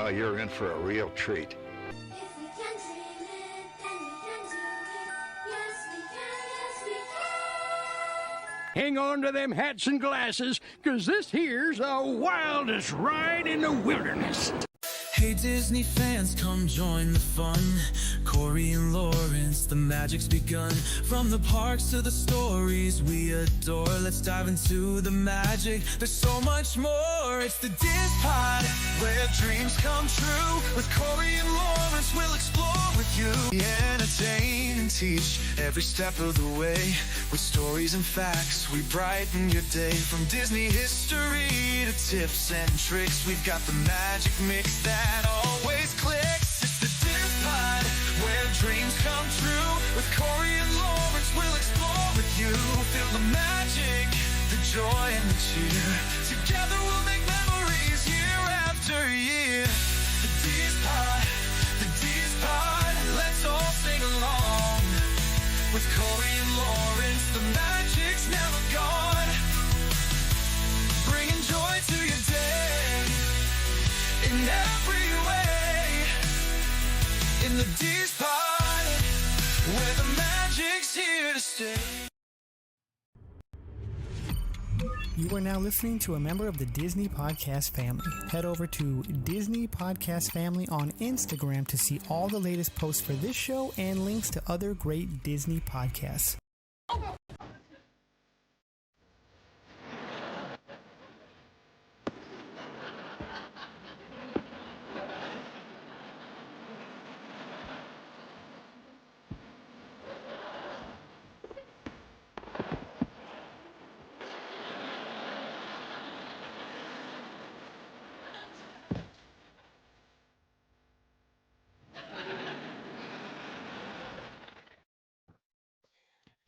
You're in for a real treat. If we can dream it, then we can do it. Yes, we can, yes, we can. Hang on to them hats and glasses, 'cause this here's the wildest ride in the wilderness. Hey Disney fans, come join the fun. Corey and Lawrence, the magic's begun. From the parks to the stories we adore, let's dive into the magic. There's so much more. It's the DizPod, where dreams come true. With Corey and Lawrence, we'll explore with you. We entertain and teach every step of the way. With stories and facts, we brighten your day. From Disney history to tips and tricks, we've got the magic mix that always clicks. It's the DizPod, where dreams come true. With Corey and Lawrence, we'll explore with you. Feel the magic, the joy and the cheer. Together we'll make memories year after year. The DizPod, the DizPod, let's all sing along. With Corey and Lawrence, the magic's never gone. Bringing joy to your day in every way. In the DizPod, where the magic's here to stay. You are now listening to a member of the Disney Podcast family. Head over to Disney Podcast Family on Instagram to see all the latest posts for this show and links to other great Disney podcasts.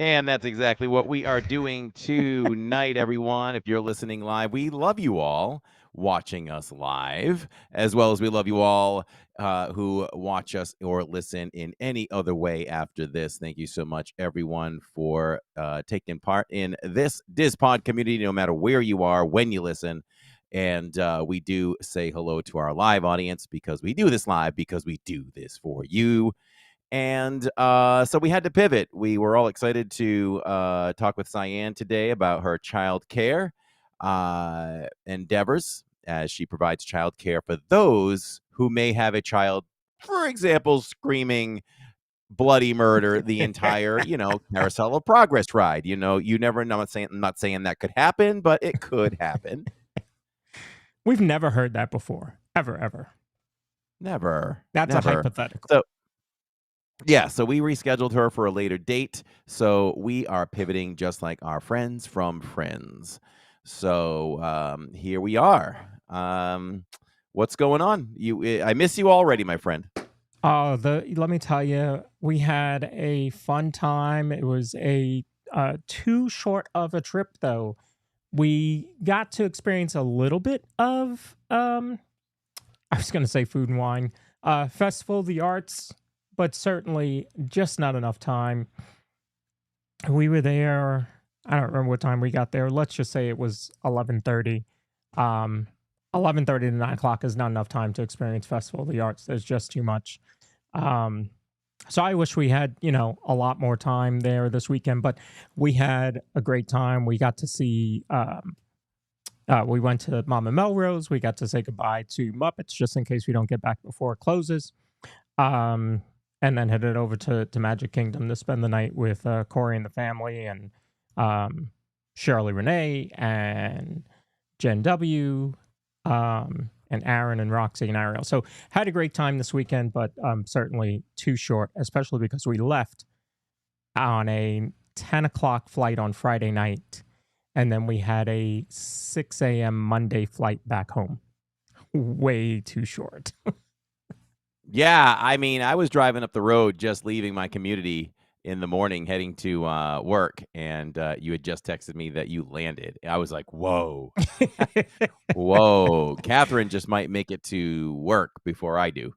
And that's exactly what we are doing tonight, everyone. If you're listening live, we love you all watching us live, as well as we love you all who watch us or listen in any other way after this. Thank you so much, everyone, for taking part in this DizPod community, no matter where you are, when you listen. And we do say hello to our live audience because we do this live, because we do this for you. And so we had to pivot. We were all excited to talk with Cyan today about her childcare endeavors, as she provides childcare for those who may have a child, for example, screaming bloody murder the entire, Carousel of Progress ride. You never know. I'm not saying that could happen, but it could happen. We've never heard that before. Ever. Never. That's never. a hypothetical. So, yeah, so we rescheduled her for a later date. So we are pivoting just like our friends from Friends. So here we are. What's going on? I miss you already, my friend. Let me tell you, we had a fun time. It was a too short of a trip, though. We got to experience a little bit of, I was going to say food and wine, Festival of the Arts, but certainly just not enough time. We were there, I don't remember what time we got there. Let's just say it was 11:30. 11:30 to 9 o'clock is not enough time to experience Festival of the Arts. There's just too much. So I wish we had, a lot more time there this weekend, but we had a great time. We got to see, we went to Mama Melrose. We got to say goodbye to Muppets, just in case we don't get back before it closes. And then headed over to Magic Kingdom to spend the night with Corey and the family, and Shirley Renee and Jen W. And Aaron and Roxy and Ariel. So had a great time this weekend, but certainly too short, especially because we left on a 10 o'clock flight on Friday night, and then we had a 6 a.m. Monday flight back home. Way too short. Yeah, I mean, I was driving up the road, just leaving my community in the morning, heading to work, and you had just texted me that you landed. I was like, whoa. Whoa. Catherine just might make it to work before I do.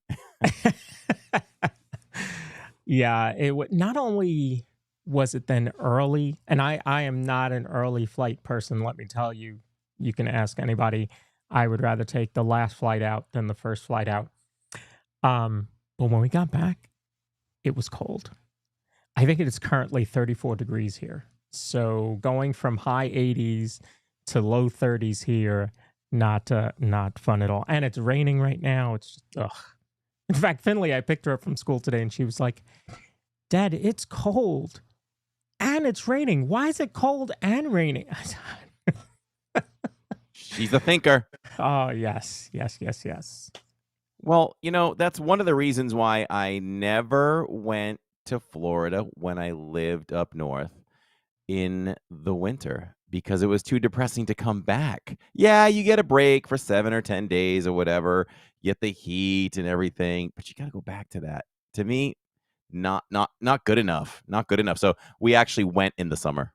Yeah, not only was it then early, and I am not an early flight person, let me tell you. You can ask anybody. I would rather take the last flight out than the first flight out. But when we got back, it was cold. I think it is currently 34 degrees here. So going from high 80s to low 30s here, not fun at all. And it's raining right now. It's just, ugh. In fact, Finley, I picked her up from school today, and she was like, "Dad, it's cold and it's raining. Why is it cold and raining?" I said, She's a thinker. oh, yes. Well, that's one of the reasons why I never went to Florida when I lived up north in the winter, because it was too depressing to come back. Yeah, you get a break for 7 or 10 days or whatever, you get the heat and everything, but you got to go back to that. To me, not good enough. Not good enough. So we actually went in the summer.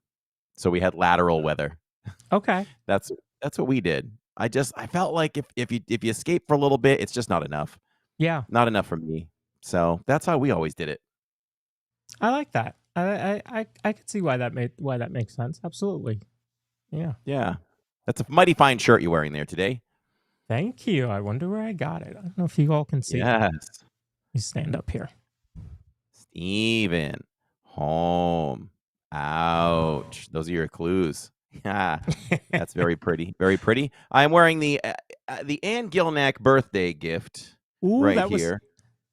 So we had lateral weather. Okay. That's what we did. I felt like if you escape for a little bit, it's just not enough. Yeah. Not enough for me. So that's how we always did it. I like that. I could see why that makes sense. Absolutely. Yeah. Yeah. That's a mighty fine shirt you're wearing there today. Thank you. I wonder where I got it. I don't know if you all can see. Yes. You stand up here. Steven. Home. Ouch. Those are your clues. Yeah. That's very pretty. Very pretty. I'm wearing the Ann Gilnack birthday gift Ooh, here.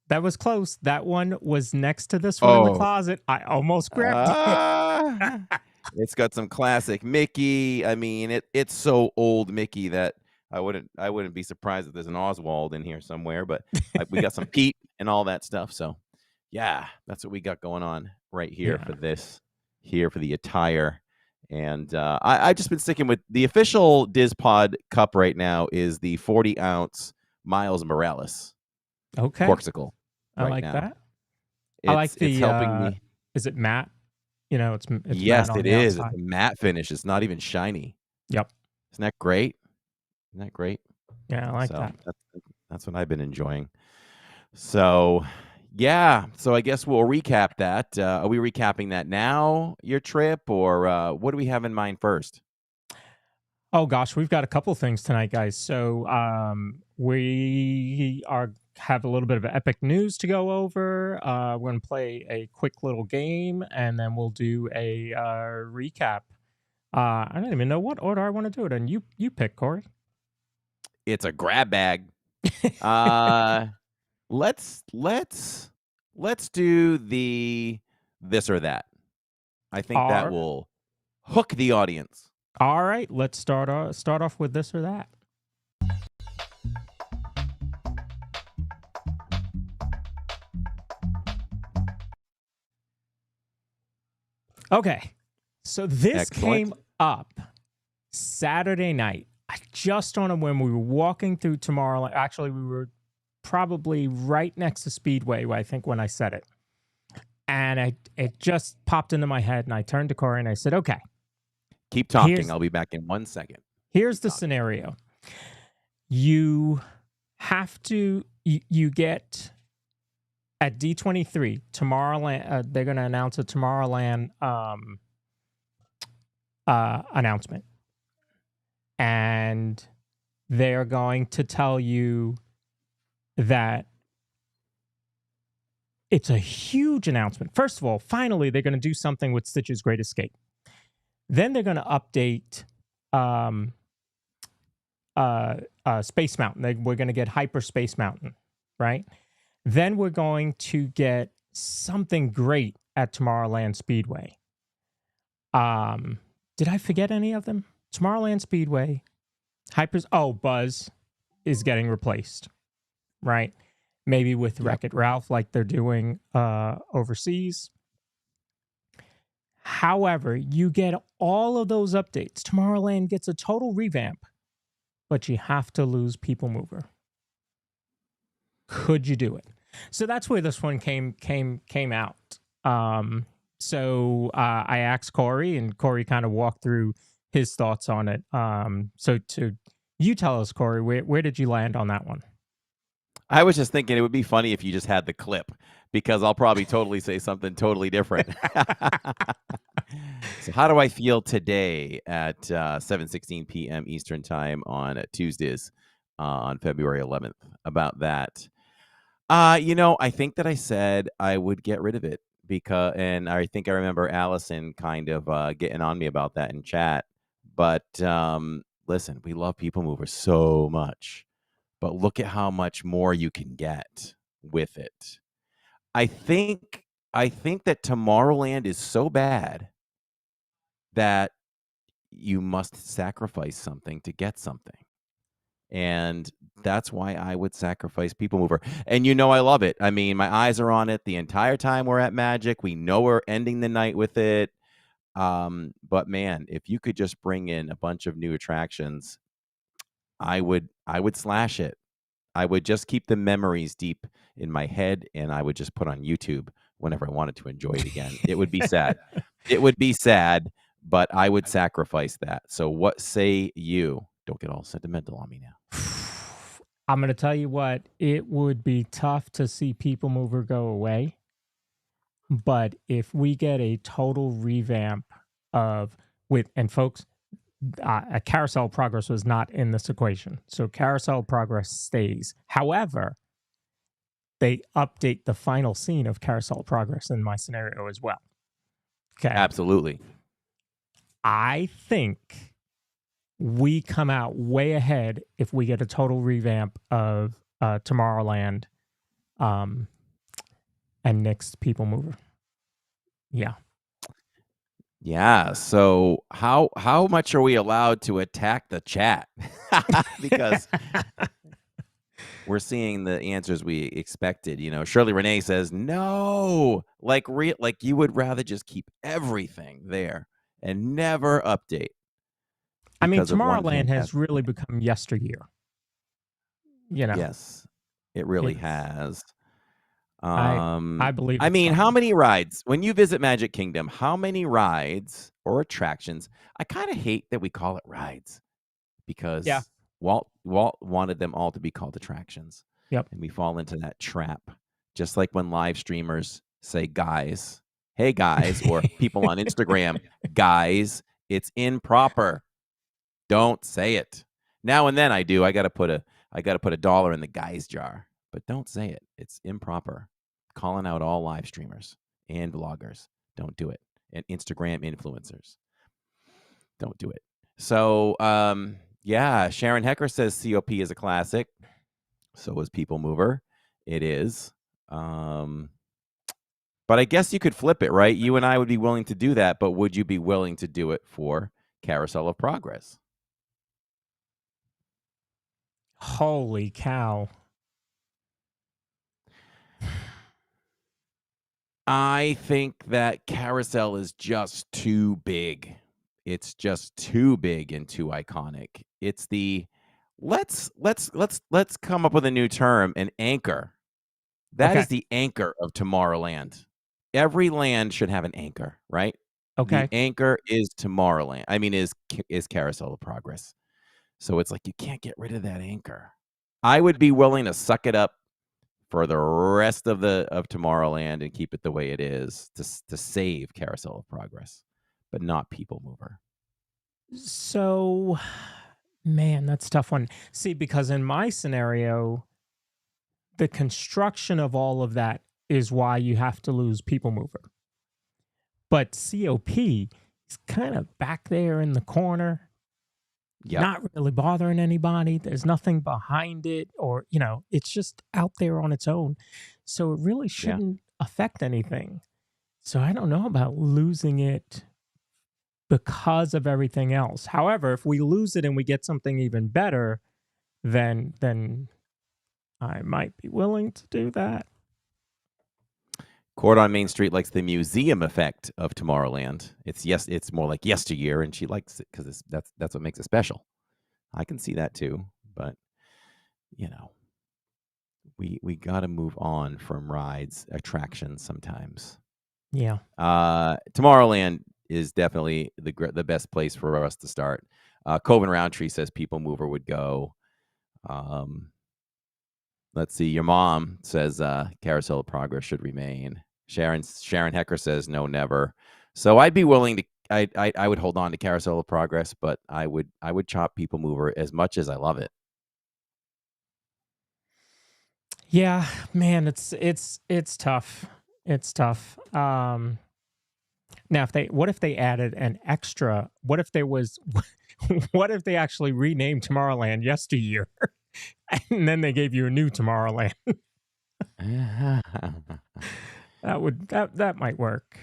That was close. That one was next to this one in the closet. I almost grabbed it. It's got some classic Mickey. I mean, it's so old Mickey that I wouldn't be surprised if there's an Oswald in here somewhere. But we got some Pete and all that stuff. So yeah, that's what we got going on right here for this. Here for the attire. And I've just been sticking with the official DizPod cup right now is the 40-ounce Miles Morales. Okay. Corksicle. I like now. that. I like the. It's helping me. Is it matte? It's yes, matte on it the is. outside. It's a matte finish. It's not even shiny. Yep. Isn't that great? Isn't that great? Yeah, I like that. That's what I've been enjoying. So, yeah. So I guess we'll recap that. Are we recapping that now, your trip, or what do we have in mind first? Oh gosh, we've got a couple things tonight, guys. So we have a little bit of epic news to go over. We're going to play a quick little game, and then we'll do a recap. I don't even know what order I want to do it in. You pick, Corey. It's a grab bag. Let's do the this or that. I think that will hook the audience. All right, let's start off with this or that. Okay, so this Excellent. came up Saturday night. I just on a whim. We were walking through Tomorrowland. Actually, we were probably right next to Speedway, I think, when I said it. And it just popped into my head, and I turned to Corey and I said, okay. Keep talking. I'll be back in 1 second. Here's the scenario. You have to, you get at D23, Tomorrowland, they're going to announce a Tomorrowland announcement. And they're going to tell you that it's a huge announcement. First of all, finally, they're going to do something with Stitch's Great Escape. Then they're going to update Space Mountain. We're going to get Hyper Space Mountain, right? Then we're going to get something great at Tomorrowland Speedway. Did I forget any of them? Tomorrowland Speedway, Buzz is getting replaced, right? Maybe with Wreck-It Ralph like they're doing overseas. However, you get all of those updates. Tomorrowland gets a total revamp, but you have to lose People Mover. Could you do it? So that's where this one came out. So I asked Corey, and Corey kind of walked through his thoughts on it. So you tell us, Corey, where did you land on that one? I was just thinking it would be funny if you just had the clip, because I'll probably totally say something totally different. So how do I feel today at 7:16 p.m. Eastern time on Tuesdays? on February 11th about that. I think that I said I would get rid of it and I think I remember Allison kind of getting on me about that in chat. But listen, we love People Mover so much, but look at how much more you can get with it. I think that Tomorrowland is so bad that you must sacrifice something to get something. And that's why I would sacrifice People Mover. And I love it. I mean, my eyes are on it the entire time we're at Magic. We know we're ending the night with it. But man, if you could just bring in a bunch of new attractions, I would slash it. I would just keep the memories deep in my head, and I would just put on YouTube whenever I wanted to enjoy it again. It would be sad. It would be sad, but I would sacrifice that. So what say you? Don't get all sentimental on me now. I'm going to tell you what, it would be tough to see People Mover go away. But if we get a total revamp and folks, a Carousel Progress was not in this equation. So Carousel Progress stays. However, they update the final scene of Carousel Progress in my scenario as well. Okay. Absolutely. I think we come out way ahead if we get a total revamp of Tomorrowland and Nick's People Mover. Yeah. Yeah. So how much are we allowed to attack the chat? Because we're seeing the answers we expected. Shirley Renee says no. Like you would rather just keep everything there and never update. I mean, Tomorrowland has really become yesteryear. Yes, it really has. I believe. I mean, how many rides when you visit Magic Kingdom? How many rides or attractions? I kind of hate that we call it rides because Walt wanted them all to be called attractions. Yep. And we fall into that trap, just like when live streamers say, "Guys, hey guys," or people on Instagram, "Guys, it's improper. Don't say it." Now and then I do. I got to put a dollar in the guys jar, but don't say it. It's improper. Calling out all live streamers and vloggers. Don't do it. And Instagram influencers. Don't do it. So, Sharon Hecker says COP is a classic. So is People Mover. It is. But I guess you could flip it, right? You and I would be willing to do that, but would you be willing to do it for Carousel of Progress? Holy cow. I think that Carousel is just too big. It's just too big and too iconic. It's the let's come up with a new term, an anchor. That is the anchor of Tomorrowland. Every land should have an anchor, right? Okay. The anchor is Tomorrowland. I mean, is Carousel of Progress. So it's like you can't get rid of that anchor. I would be willing to suck it up for the rest of Tomorrowland and keep it the way it is to save Carousel of Progress, but not People Mover. So, man, that's a tough one. See, because in my scenario, the construction of all of that is why you have to lose People Mover. But COP is kind of back there in the corner. Yep. Not really bothering anybody. There's nothing behind it, or it's just out there on its own. So it really shouldn't affect anything. So I don't know about losing it because of everything else. However, if we lose it and we get something even better, then I might be willing to do that. Court on Main Street likes the museum effect of Tomorrowland. It's more like yesteryear, and she likes it because that's what makes it special. I can see that too, but we got to move on from rides, attractions sometimes. Yeah. Tomorrowland is definitely the best place for us to start. Coven Roundtree says People Mover would go. Let's see. Your mom says Carousel of Progress should remain. Sharon Hecker says no, never. So I'd be willing to. I would hold on to Carousel of Progress, but I would chop People Mover as much as I love it. Yeah, man, it's tough. It's tough. Now, what if they added an extra? What if there was? What if they actually renamed Tomorrowland Yesteryear, and then they gave you a new Tomorrowland? That might work.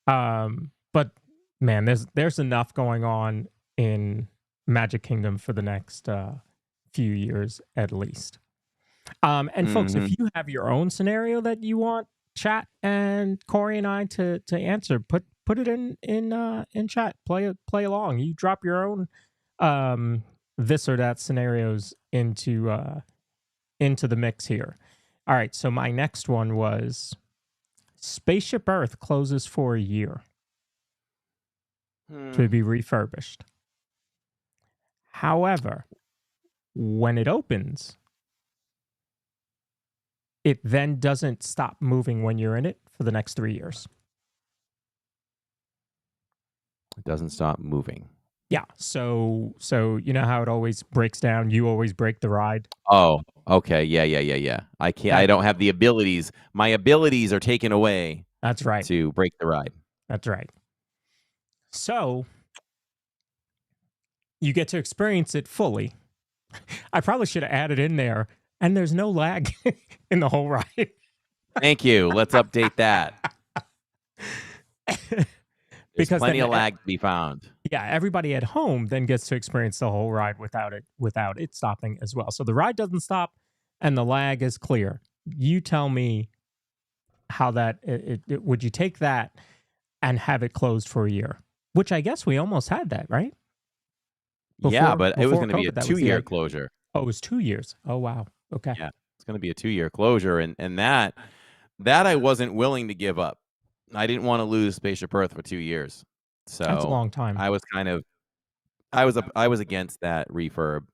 But man, there's enough going on in Magic Kingdom for the next few years at least. And folks, if Mhm. you have your own scenario that you want chat and Corey and I to answer, put it in chat. Play along. You drop your own this or that scenarios into the mix here. All right, so my next one was Spaceship Earth closes for a year to be refurbished. However, when it opens, it then doesn't stop moving when you're in it for the next 3 years. It doesn't stop moving. Yeah. So you know how it always breaks down? You always break the ride. Oh, okay. Yeah. I can't. I don't have the abilities. My abilities are taken away That's right. to break the ride. That's right. So you get to experience it fully. I probably should have added in there, and there's no lag in the whole ride. Thank you. Let's update that. There's Because plenty then of lag to be found. Yeah, everybody at home then gets to experience the whole ride without it stopping as well. So the ride doesn't stop, and the lag is clear. You tell me how that would you take that and have it closed for a year? Which I guess we almost had that, right? Yeah, but it was before going to be a COVID, that was the 2-year idea. closure. Oh, it was 2 years. Oh wow. Okay. Yeah, it's going to be a 2-year closure, and that I wasn't willing to give up. I didn't want to lose Spaceship Earth for 2 years. So That's a long time. I was against that refurb.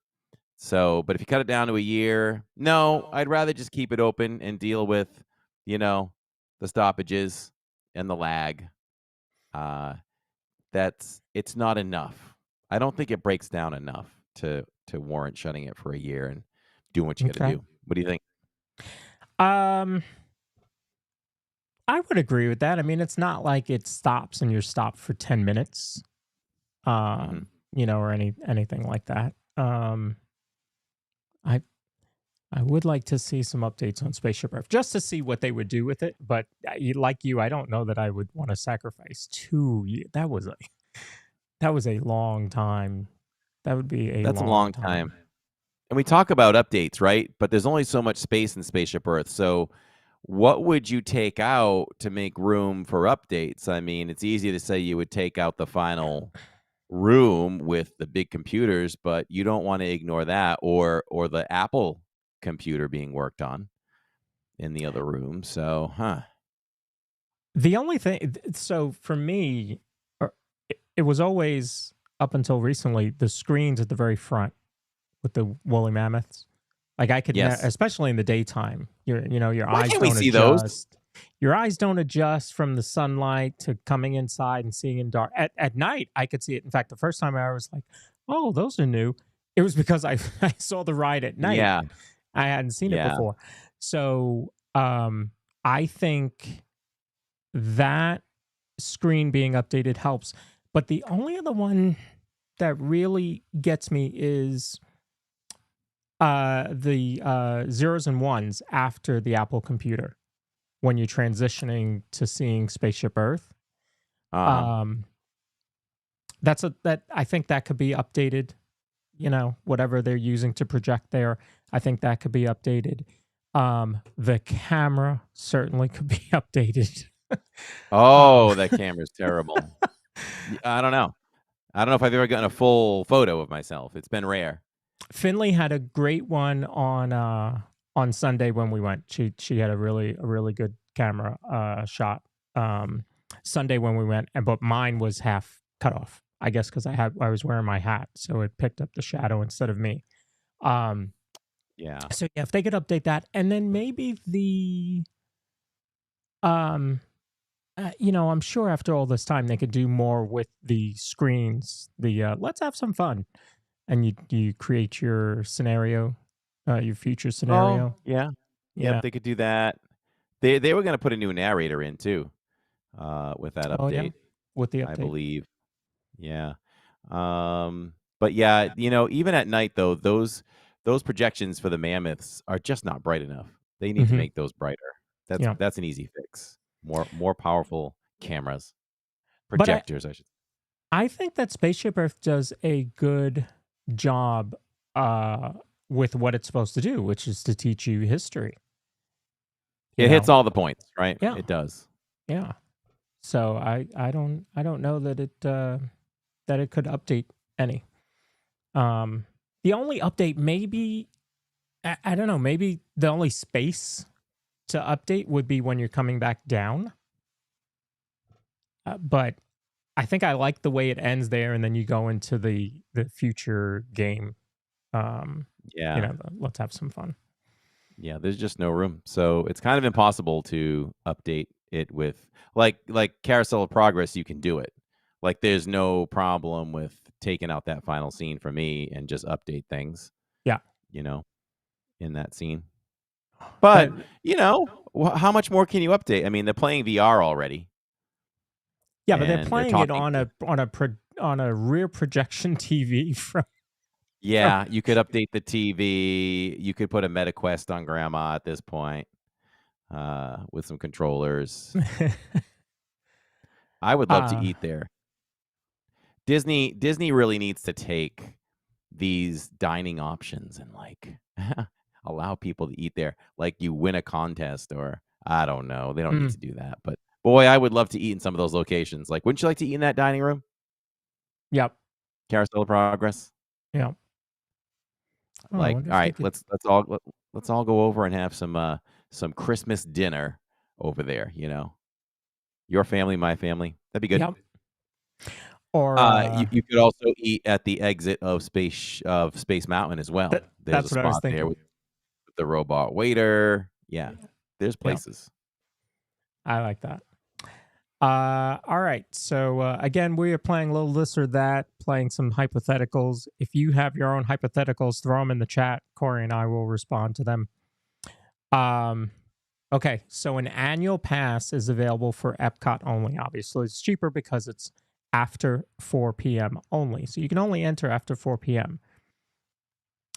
So, but if you cut it down to a year, no, I'd rather just keep it open and deal with, the stoppages and the lag. It's not enough. I don't think it breaks down enough to warrant shutting it for a year and doing what you got to Okay. do. What do you think? I would agree with that. I mean, it's not like it stops and you're stopped for 10 minutes. Mhm. Or anything like that. I would like to see some updates on Spaceship Earth just to see what they would do with it. But like you, I don't know that I would want to sacrifice 2 years. That was a long time. That would be a That's a long long time. And we talk about updates, right? But there's only so much space in Spaceship Earth. So what would you take out to make room for updates? I mean, it's easy to say you would take out the final room with the big computers, but you don't want to ignore that or the Apple computer being worked on in the other room. So, The only thing, so for me, it was always up until recently the screens at the very front with the woolly mammoths. Like I could, Yes. especially in the daytime, your Why eyes can't we don't see those? adjust. Your eyes don't adjust from the sunlight to coming inside and seeing in dark. At night, I could see it. In fact, the first time I was like, "Oh, those are new." It was because I saw the ride at night. Yeah. I hadn't seen it Yeah. before. So I think that screen being updated helps. But the only other one that really gets me is the zeros and ones after the Apple computer when you're transitioning to seeing Spaceship Earth. Uh-huh. That I think that could be updated. Whatever they're using to project there, I think that could be updated. The camera certainly could be updated. Oh, that camera's terrible. I don't know. I don't know if I've ever gotten a full photo of myself. It's been rare. Finley had a great one on Sunday when we went. She had a really good camera shot Sunday when we went, but mine was half cut off. I guess because I was wearing my hat, so it picked up the shadow instead of me. Yeah. So yeah, if they could update that, and then maybe the I'm sure after all this time they could do more with the screens. The let's have some fun, and you create your scenario, your future scenario. Oh, yeah. Yeah. Yep, they could do that. They were going to put a new narrator in too, with that Oh yeah. update, With the I update. believe. Yeah. But yeah, even at night though, those projections for the mammoths are just not bright enough. They need to Mhm. make those brighter. Yeah. That's an easy fix. More powerful cameras, But projectors, I should. I think that Spaceship Earth does a good job with what it's supposed to do, which is to teach you history. You It hits know? all the points, right? Yeah. It does. Yeah. So I don't know that it could update any. The only update maybe I don't know, maybe the only space to update would be when you're coming back down. But I think I like the way it ends there, and then you go into the future game. Yeah. Let's have some fun. Yeah, there's just no room. So it's kind of impossible to update it with like Carousel of Progress, you can do it. Like there's no problem with taking out that final scene for me and just update things, Yeah. In that scene. But, how much more can you update? I mean, they're playing VR already. Yeah, but they're and playing it on a rear projection TV from. Yeah, you could update the TV. You could put a MetaQuest on Grandma at this point, with some controllers. I would love to eat there. Disney really needs to take these dining options and allow people to eat there. Like you win a contest, or I don't know. They don't need to do that. But boy, I would love to eat in some of those locations. Like, wouldn't you like to eat in that dining room? Yep. Carousel of Progress. Yeah. All right, let's all go over and have some Christmas dinner over there. Your family, my family. That'd be good. Yep. Or you could also eat at the exit of Space Mountain as well. There's that's a what I was spot there thinking. with the robot waiter. Yeah, there's places. I like that. All right. So again, we are playing a little this or that, playing some hypotheticals. If you have your own hypotheticals, throw them in the chat. Corey and I will respond to them. Okay. So an annual pass is available for Epcot only. Obviously, it's cheaper because it's after 4 p.m. only. So you can only enter after 4 p.m.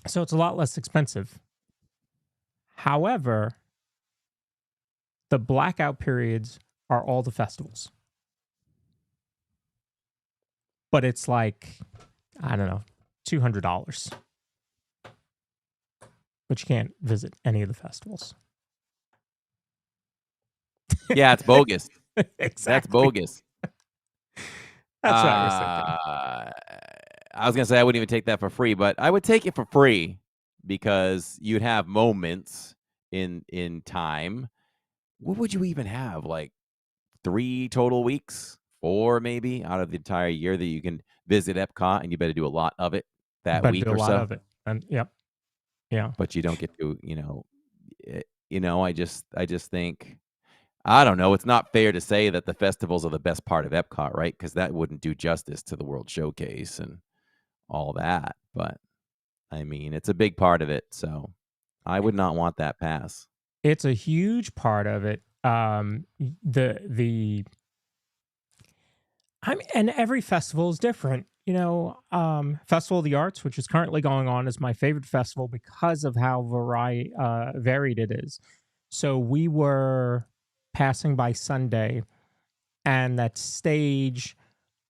So it's a lot less expensive. However, the blackout periods are all the festivals. But it's like, I don't know, $200. But you can't visit any of the festivals. Yeah, it's bogus. Exactly. That's bogus. That's what I was thinking. I was gonna say I wouldn't even take that for free, but I would take it for free because you'd have moments in time. What would you even have? Like 3 total weeks, 4 maybe out of the entire year that you can visit Epcot, and you better do a lot of it that But week do a or lot so. of it. And yep. Yeah. But you don't get to, I just think, I don't know. It's not fair to say that the festivals are the best part of Epcot, right? Because that wouldn't do justice to the World Showcase and all that. But I mean, it's a big part of it, so I would not want that pass. It's a huge part of it. And every festival is different. Festival of the Arts, which is currently going on, is my favorite festival because of how varied it is. So we were passing by Sunday, and that stage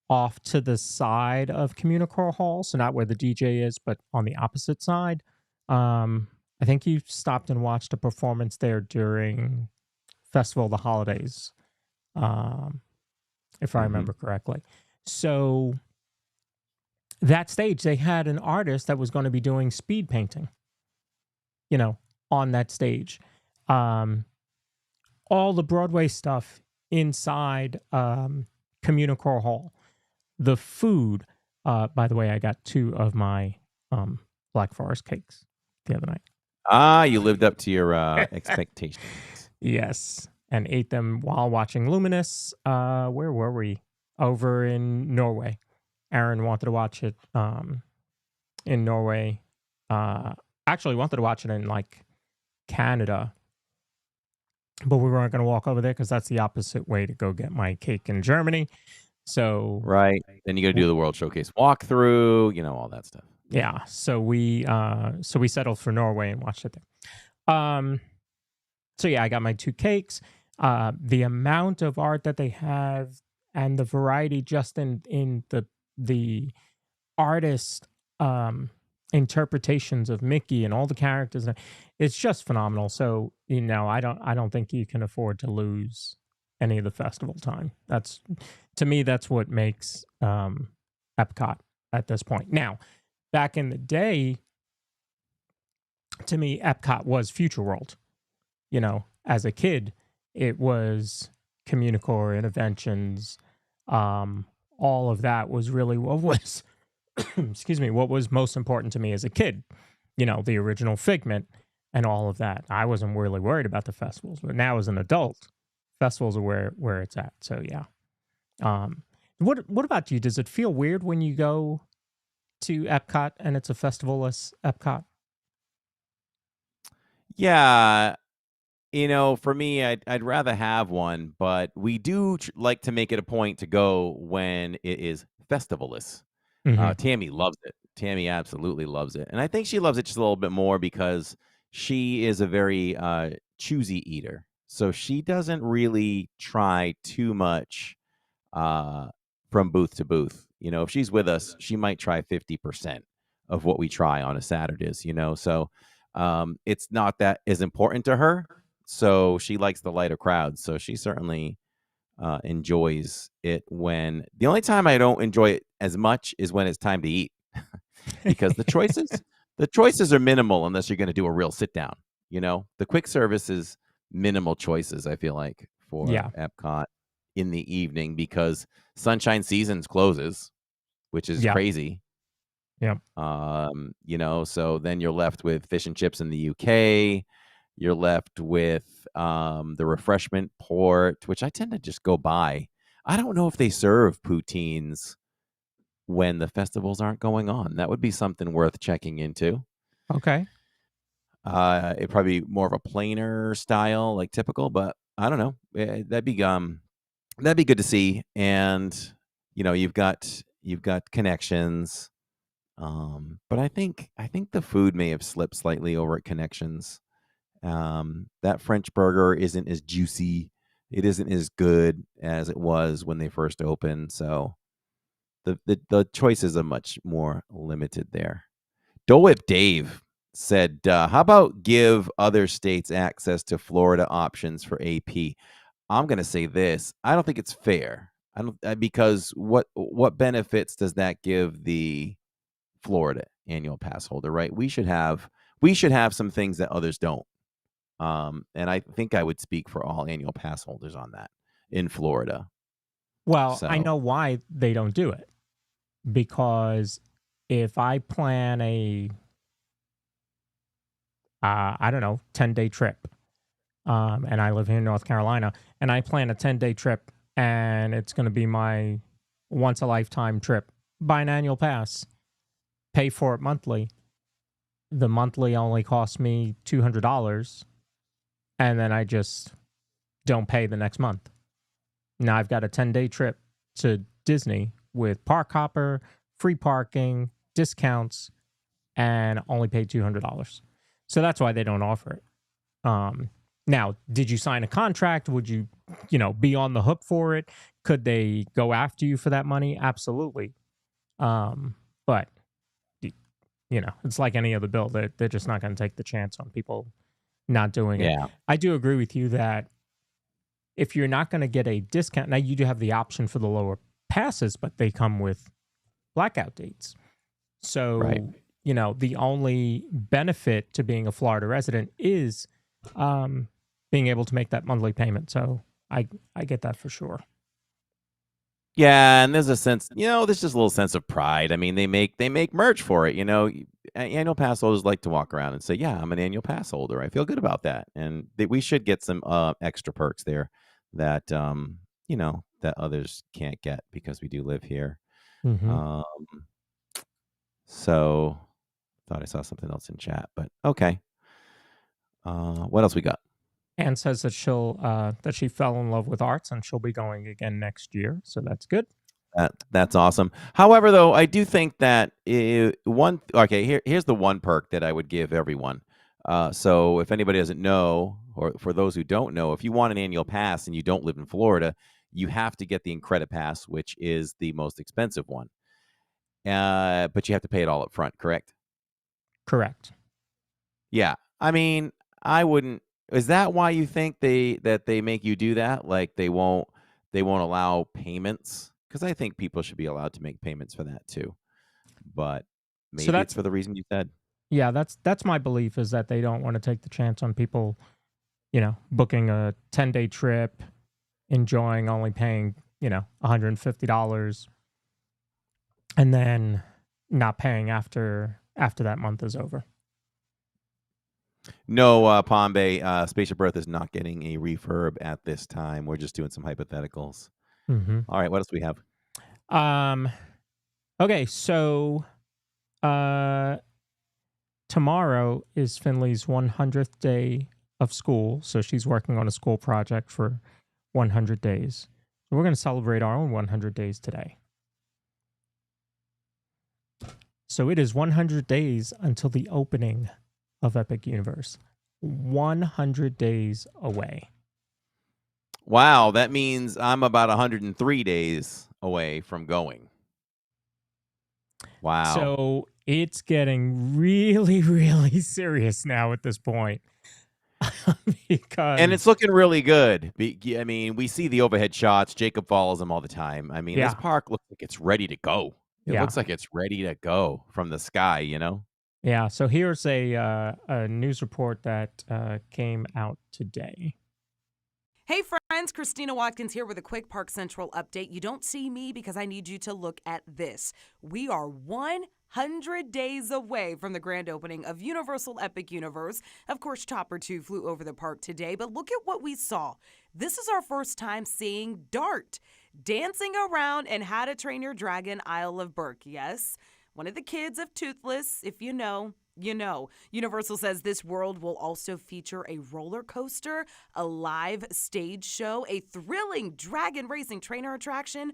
off to the side of Communicore Hall, so not where the DJ is, but on the opposite side. I think you stopped and watched a performance there during Festival of the Holidays, if I remember correctly. So that stage, they had an artist that was going to be doing speed painting, on that stage. All the Broadway stuff inside Communicore Hall. The food, by the way, I got 2 of my Black Forest cakes the other night. You lived up to your expectations. Yes, and ate them while watching Luminous. Where were we? Over in Norway. Aaron wanted to watch it in Norway. Actually wanted to watch it in Canada but we weren't going to walk over there because that's the opposite way to go get my cake in Germany. So Right. Then you got to do the World Showcase walkthrough, all that stuff. yeah, so we settled for Norway and watched it there. So yeah, I got my 2 cakes. The amount of art that they have and the variety just in the artist interpretations of Mickey and all the characters, it's just phenomenal. So I don't think you can afford to lose any of the festival time. That's, to me, that's what makes Epcot at this point. Now, back in the day, to me, Epcot was Future World. As a kid, it was Communicore, Interventions, all of that was really what was, excuse me, what was most important to me as a kid. The original Figment and all of that. I wasn't really worried about the festivals, but now as an adult, festivals are where it's at. So yeah. What about you? Does it feel weird when you go to Epcot and it's a festivalless Epcot? Yeah. For me, I'd rather have one, but we do like to make it a point to go when it is festivalless. Mhm. Tammy loves it. Tammy absolutely loves it. And I think she loves it just a little bit more because she is a very choosy eater. So she doesn't really try too much from booth to booth. If she's with us, she might try 50% of what we try on a Saturdays, So it's not that as important to her. So she likes the lighter crowds. So she certainly enjoys it. When the only time I don't enjoy it as much is when it's time to eat, because the choices are minimal unless you're going to do a real sit down. The quick service is minimal choices, I feel like, for Yeah. Epcot in the evening, because Sunshine Seasons closes, which is Yeah. crazy. Yeah. So then you're left with fish and chips in the UK. You're left with the refreshment port, which I tend to just go by. I don't know if they serve poutines when the festivals aren't going on. That would be something worth checking into. Okay. It'd probably be more of a plainer style, like typical, but I don't know. That'd be good to see. And you've got Connections. But I think the food may have slipped slightly over at Connections. That French burger isn't as juicy. It isn't as good as it was when they first opened. So the choices are much more limited there. Dole Whip Dave said, how about give other states access to Florida options for AP? I'm going to say this. I don't think it's fair. I don't, because what benefits does that give the Florida annual pass holder, right? We should have some things that others don't. And I think I would speak for all annual pass holders on that in Florida. Well, I So know why they don't do it. Because if I plan a, I don't know, 10-day trip, and I live here in North Carolina, and I plan a 10-day trip, and it's going to be my once-a-lifetime trip, buy an annual pass, pay for it monthly. The monthly only costs me $200, and then I just don't pay the next month. Now I've got a 10-day trip to Disney with park hopper, free parking, discounts, and only paid $200. So that's why they don't offer it. Now, did you sign a contract? Would you, be on the hook for it? Could they go after you for that money? Absolutely. But it's like any other bill. They're just not going to take the chance on people not doing it. yeah, I do agree with you that if you're not going to get a discount, now you do have the option for the lower passes, but they come with blackout dates. So, right. The only benefit to being a Florida resident is being able to make that monthly payment. So I get that for sure. Yeah, and there's a sense, there's just a little sense of pride. I mean, they make merch for it. Annual pass holders like to walk around and say, "Yeah, I'm an annual pass holder. I feel good about that." And we should get some extra perks there that that others can't get because we do live here. Mm-hmm. So thought I saw something else in chat, but okay. What else we got? Anne says that that she fell in love with arts and she'll be going again next year, so that's good. That's awesome. However, though, I do think that here's the one perk that I would give everyone. So if anybody doesn't know, or for those who don't know, if you want an annual pass and you don't live in Florida, you have to get the Incredi Pass, which is the most expensive one. But you have to pay it all up front, correct? Correct. Yeah. I mean, I wouldn't. Is that why you think they make you do that? Like they won't allow payments? Because I think people should be allowed to make payments for that too. But maybe that's it's for the reason you said. Yeah, that's my belief, is that they don't want to take the chance on people, booking a 10-day trip, enjoying, only paying, $150, and then not paying after that month is over. No, Palm Bay, Spaceship Earth is not getting a refurb at this time. We're just doing some hypotheticals. Mm-hmm. All right, what else do we have? Okay, so tomorrow is Finley's 100th day of school, so she's working on a school project for 100 days. So we're going to celebrate our own 100 days today. So it is 100 days until the opening of Epic Universe. 100 days away. Wow, that means I'm about 103 days away from going. Wow. So it's getting really, really serious now at this point. And it's looking really good. I mean, we see the overhead shots. Jacob follows them all the time. I mean, this park looks like it's ready to go. It looks like it's ready to go from the sky, Yeah, so here's a news report that came out today. Hey friends, Christina Watkins here with a quick Park Central update. You don't see me because I need you to look at this. We are 100 days away from the grand opening of Universal Epic Universe. Of course, Chopper 2 flew over the park today, but look at what we saw. This is our first time seeing Dart dancing around in How to Train Your Dragon Isle of Berk. Yes, one of the kids of Toothless, if you know. Universal says this world will also feature a roller coaster, a live stage show, a thrilling dragon racing trainer attraction.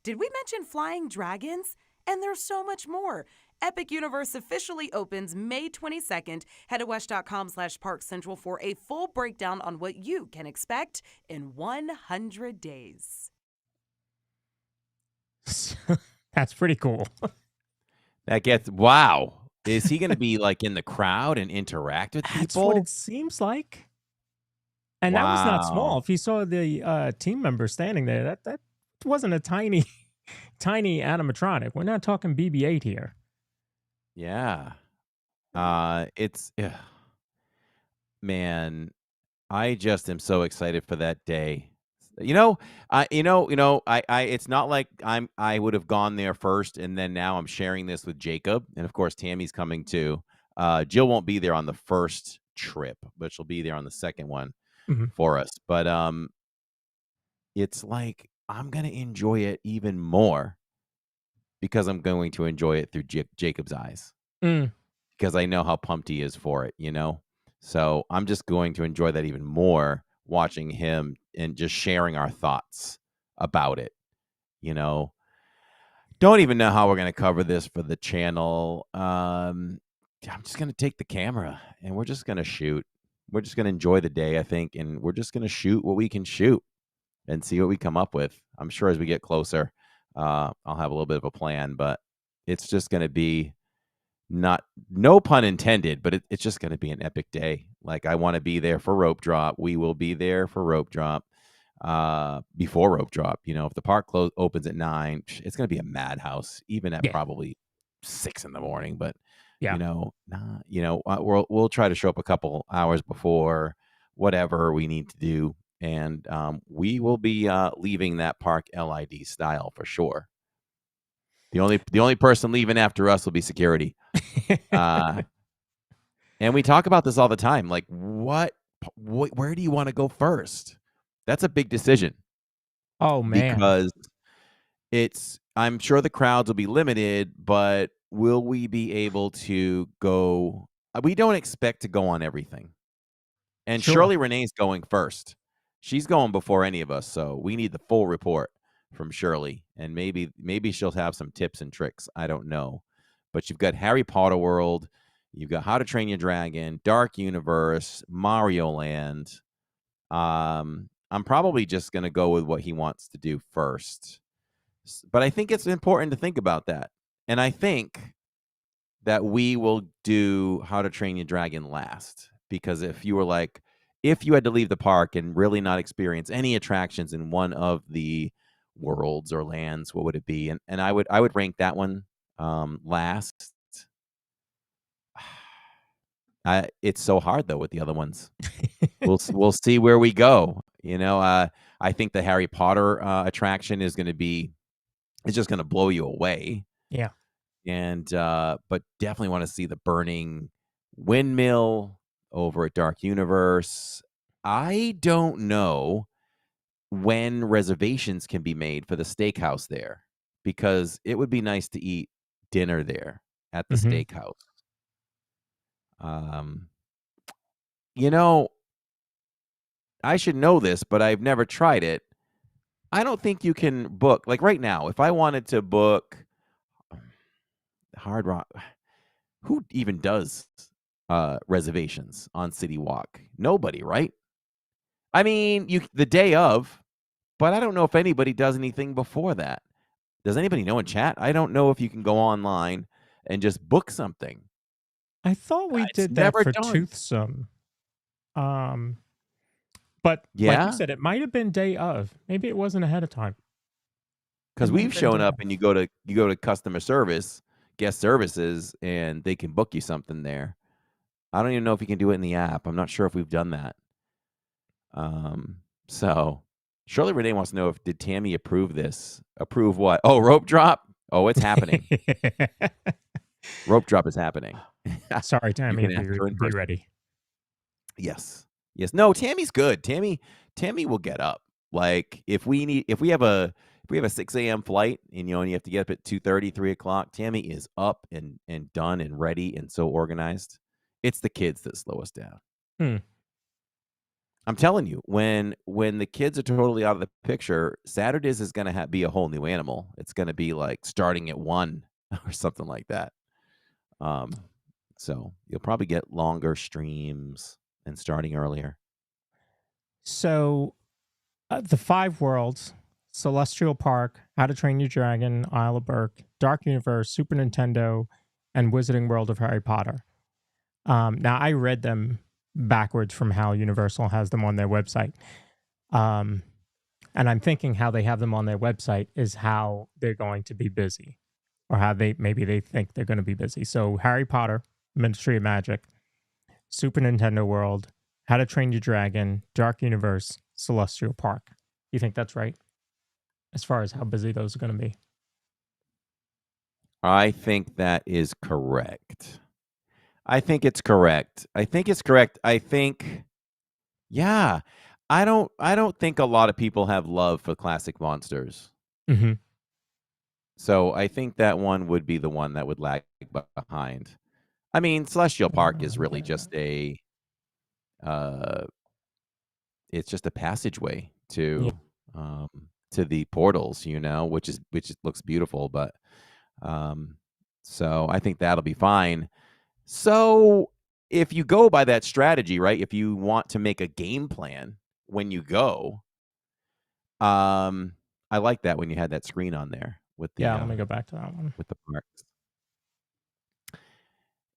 Did we mention flying dragons? And there's so much more. Epic Universe officially opens May 22nd. Head to wesh.com/parkcentral for a full breakdown on what you can expect in 100 days. That's pretty cool. Wow. Is he going to be like in the crowd and interact with people? That's what it seems like. And that was not small. If you saw the team member standing there, that wasn't a tiny animatronic. We're not talking BB-8 here. Yeah. Man, I just am so excited for that day. It's not like I would have gone there first and then now I'm sharing this with Jacob, and of course Tammy's coming too. Jill won't be there on the first trip, but she'll be there on the second one for us. But it's like I'm gonna enjoy it even more because I'm going to enjoy it through Jacob's eyes. Because I know how pumped he is for it, So I'm just going to enjoy that even more, watching him and just sharing our thoughts about it. Don't even know how we're going to cover this for the channel. I'm just going to take the camera and we're just going to shoot. We're just going to enjoy the day, I think, and we're just going to shoot what we can shoot and see what we come up with. I'm sure as we get closer, I'll have a little bit of a plan, but it's just going to be no pun intended, but it's just going to be an epic day. Like, I want to be there for rope drop. We will be there for rope drop, before rope drop. If the park opens at 9, it's going to be a madhouse, even at probably 6 in the morning. But we'll try to show up a couple hours before, whatever we need to do, and we will be leaving that park LID style for sure. The only person leaving after us will be security. And we talk about this all the time. Like, where do you want to go first? That's a big decision. Oh, man. Because I'm sure the crowds will be limited, but will we be able to go? We don't expect to go on everything. And Sure. Shirley Renee's going first. She's going before any of us, so we need the full report from Shirley, and maybe she'll have some tips and tricks. I don't know, but you've got Harry Potter World, you've got How to Train Your Dragon, Dark Universe, Mario Land. I'm probably just going to go with what he wants to do first, but I think it's important to think about that, and I think that we will do How to Train Your Dragon last, because if you had to leave the park and really not experience any attractions in one of the worlds or lands, what would it be? And I would rank that one last. It's so hard though with the other ones. We'll see where we go. I think the Harry Potter attraction is just going to blow you away. Yeah. And but definitely want to see the burning windmill over at Dark Universe. I don't know when reservations can be made for the steakhouse there, because it would be nice to eat dinner there at the Mhm. steakhouse. Um, you know, I should know this, but I've never tried it. I don't think you can book, like right now, if I wanted to book Hard Rock, who even does reservations on City Walk? Nobody, right? I mean, the day of, but I don't know if anybody does anything before that. Does anybody know in chat? I don't know if you can go online and just book something. I thought we It's did that never for done. Toothsome. But like Yeah? you said, it might have been day of. Maybe it wasn't ahead of time. Because It might we've have been shown day up of. and you go to customer service, guest services, and they can book you something there. I don't even know if you can do it in the app. I'm not sure if we've done that. So Shirley Renee wants to know did Tammy approve this? Approve what? Oh, rope drop? Oh, it's happening. Rope drop is happening. Sorry, You Tammy. can ask her in Be person. ready. Yes. No, Tammy's good. Tammy will get up. Like if we have a 6 a.m. flight and you have to get up at 2:30, 3 o'clock, Tammy is up and done and ready and so organized. It's the kids that slow us down. Hmm. I'm telling you, when the kids are totally out of the picture, Saturdays is going to be a whole new animal. It's going to be like starting at 1 or something like that. So you'll probably get longer streams and starting earlier. So, the 5 worlds: Celestial Park, How to Train Your Dragon, Isle of Berk, Dark Universe, Super Nintendo, and Wizarding World of Harry Potter. Now, I read them backwards from how Universal has them on their website. And I'm thinking how they have them on their website is how they're going to be busy, or how they think they're going to be busy. So, Harry Potter, Ministry of Magic, Super Nintendo World, How to Train Your Dragon, Dark Universe, Celestial Park. You think that's right? As far as how busy those are going to be? I think that is correct. I think it's correct. Yeah. I don't think a lot of people have love for classic monsters. Mm-hmm. So I think that one would be the one that would lag behind. I mean, Celestial Park is really just it's just a passageway to the portals, which looks beautiful, but so I think that'll be fine. So if you go by that strategy, right? If you want to make a game plan when you go, I like that when you had that screen on there with the Let me go back to that one. with the parks.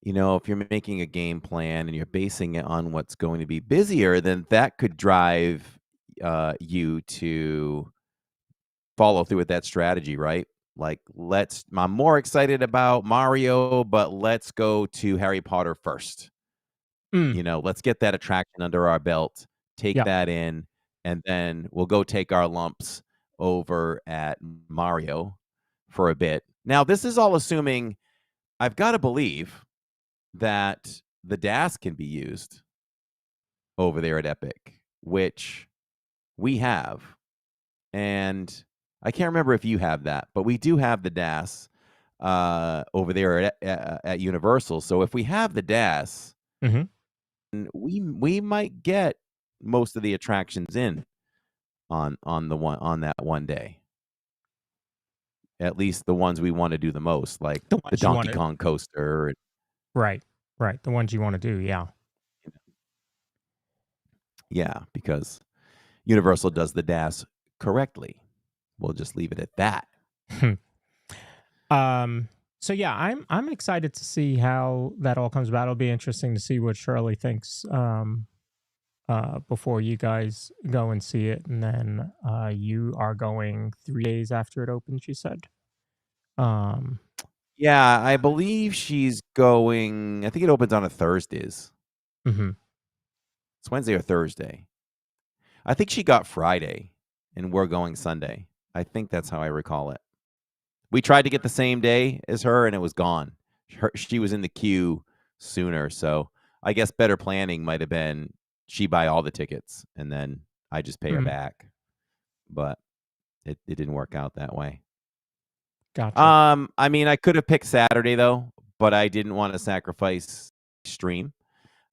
If you're making a game plan and you're basing it on what's going to be busier, then that could drive you to follow through with that strategy, right? Like, I'm more excited about Mario, but let's go to Harry Potter first. Let's get that attraction under our belt, take that in, and then we'll go take our lumps over at Mario for a bit. Now, this is all assuming, I've got to believe that the DAS can be used over there at Epic, which we have. And I can't remember if you have that, but we do have the DAS over there at Universal. So if we have the DAS, Mm-hmm. we might get most of the attractions in on that one day. At least the ones we want to do the most, like The the ones you Donkey wanna Kong coaster. Right. The ones you wanna do, yeah. Yeah, because Universal does the DAS correctly. We'll just leave it at that. So yeah, I'm excited to see how that all comes about. It'll be interesting to see what Shirley thinks before you guys go and see it, and then you are going 3 days after it opens, you said. Yeah, I believe she's going. I think it opens on a Thursdays. Mm-hmm. It's Wednesday or Thursday. I think she got Friday, and we're going Sunday. I think that's how I recall it. We tried to get the same day as her, and it was gone. She was in the queue sooner, so I guess better planning might have been she buy all the tickets, and then I just pay her back. But it didn't work out that way. Gotcha. I mean, I could have picked Saturday though, but I didn't want to sacrifice stream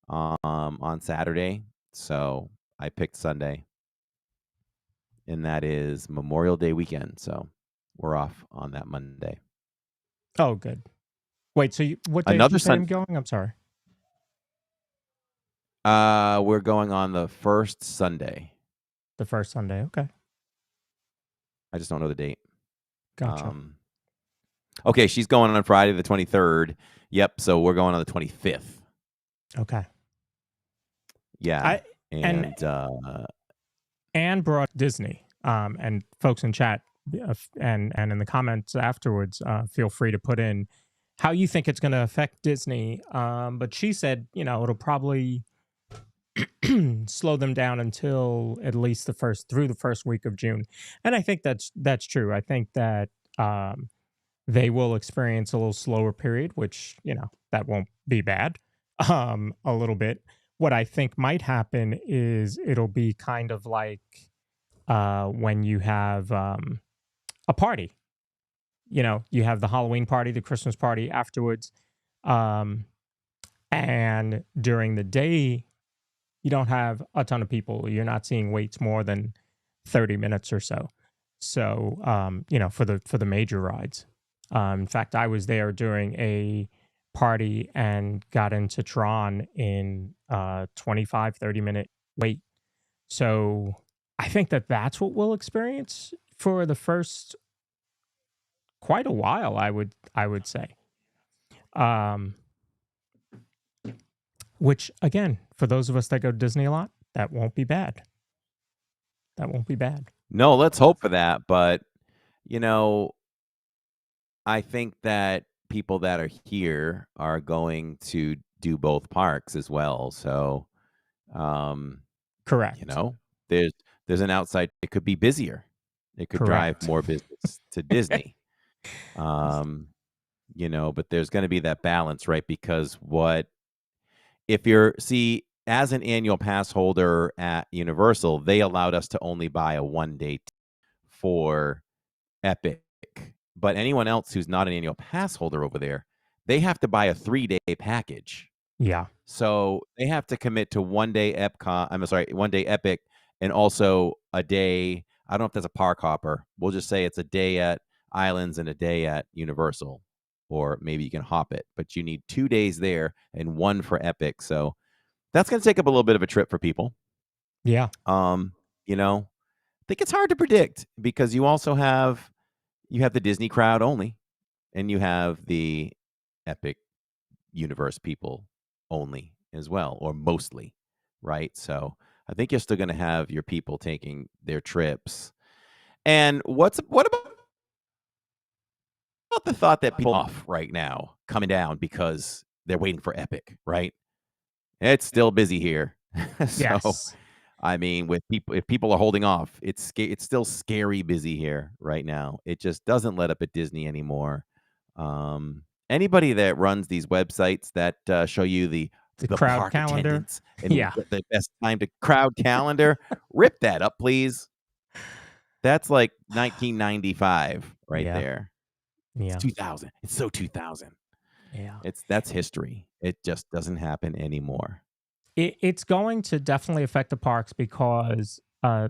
on Saturday, so I picked Sunday, and that is Memorial Day weekend. So we're off on that Monday. Oh, good. Wait, so what day Another did you say I'm going? I'm sorry. We're going on the first Sunday. The first Sunday. Okay. I just don't know the date. Gotcha. Okay, she's going on Friday the 23rd. Yep, so we're going on the 25th. Okay. Yeah. Anne brought Disney. And folks in chat and in the comments afterwards, feel free to put in how you think it's going to affect Disney. But she said, it'll probably slow them down until at least through the first week of June. And I think that's true. I think that they will experience a little slower period, which, that won't be bad. A little bit. What I think might happen is it'll be kind of like when you have a party. You have the Halloween party, the Christmas party afterwards. And during the day, you don't have a ton of people. You're not seeing waits more than 30 minutes or so. So, for the major rides. In fact, I was there during a party and got into Tron in 25, 30-minute wait. So I think that's what we'll experience for the first quite a while, I would say. Which, again, for those of us that go to Disney a lot, that won't be bad. No, let's hope for that. But, I think that people that are here are going to do both parks as well. So, correct. There's an outside. It could be busier. It could drive more business to Disney. But there's going to be that balance, right? Because as an annual pass holder at Universal, they allowed us to only buy a 1-day for Epic. But anyone else who's not an annual pass holder over there, they have to buy a 3-day package. Yeah. So they have to commit to 1-day Epcot. 1-day Epic, and also a day. I don't know if that's a park hopper. We'll just say it's a day at Islands and a day at Universal, or maybe you can hop it. But you need 2 days there and 1 for Epic. So that's going to take up a little bit of a trip for people. Yeah. I think it's hard to predict because you also have the Disney crowd only, and you have the Epic Universe people only as well, or mostly, right? So I think you're still going to have your people taking their trips. And what about the thought that people off right now coming down because they're waiting for Epic, right? It's still busy here. So, yes. I mean, if people are holding off, it's still scary busy here right now. It just doesn't let up at Disney anymore. Anybody that runs these websites that show you the crowd park calendar, attendance and the best time to crowd calendar, rip that up, please. That's like 1995 there. Yeah. It's 2000. It's so 2000. Yeah. That's history. It just doesn't happen anymore. It's going to definitely affect the parks because,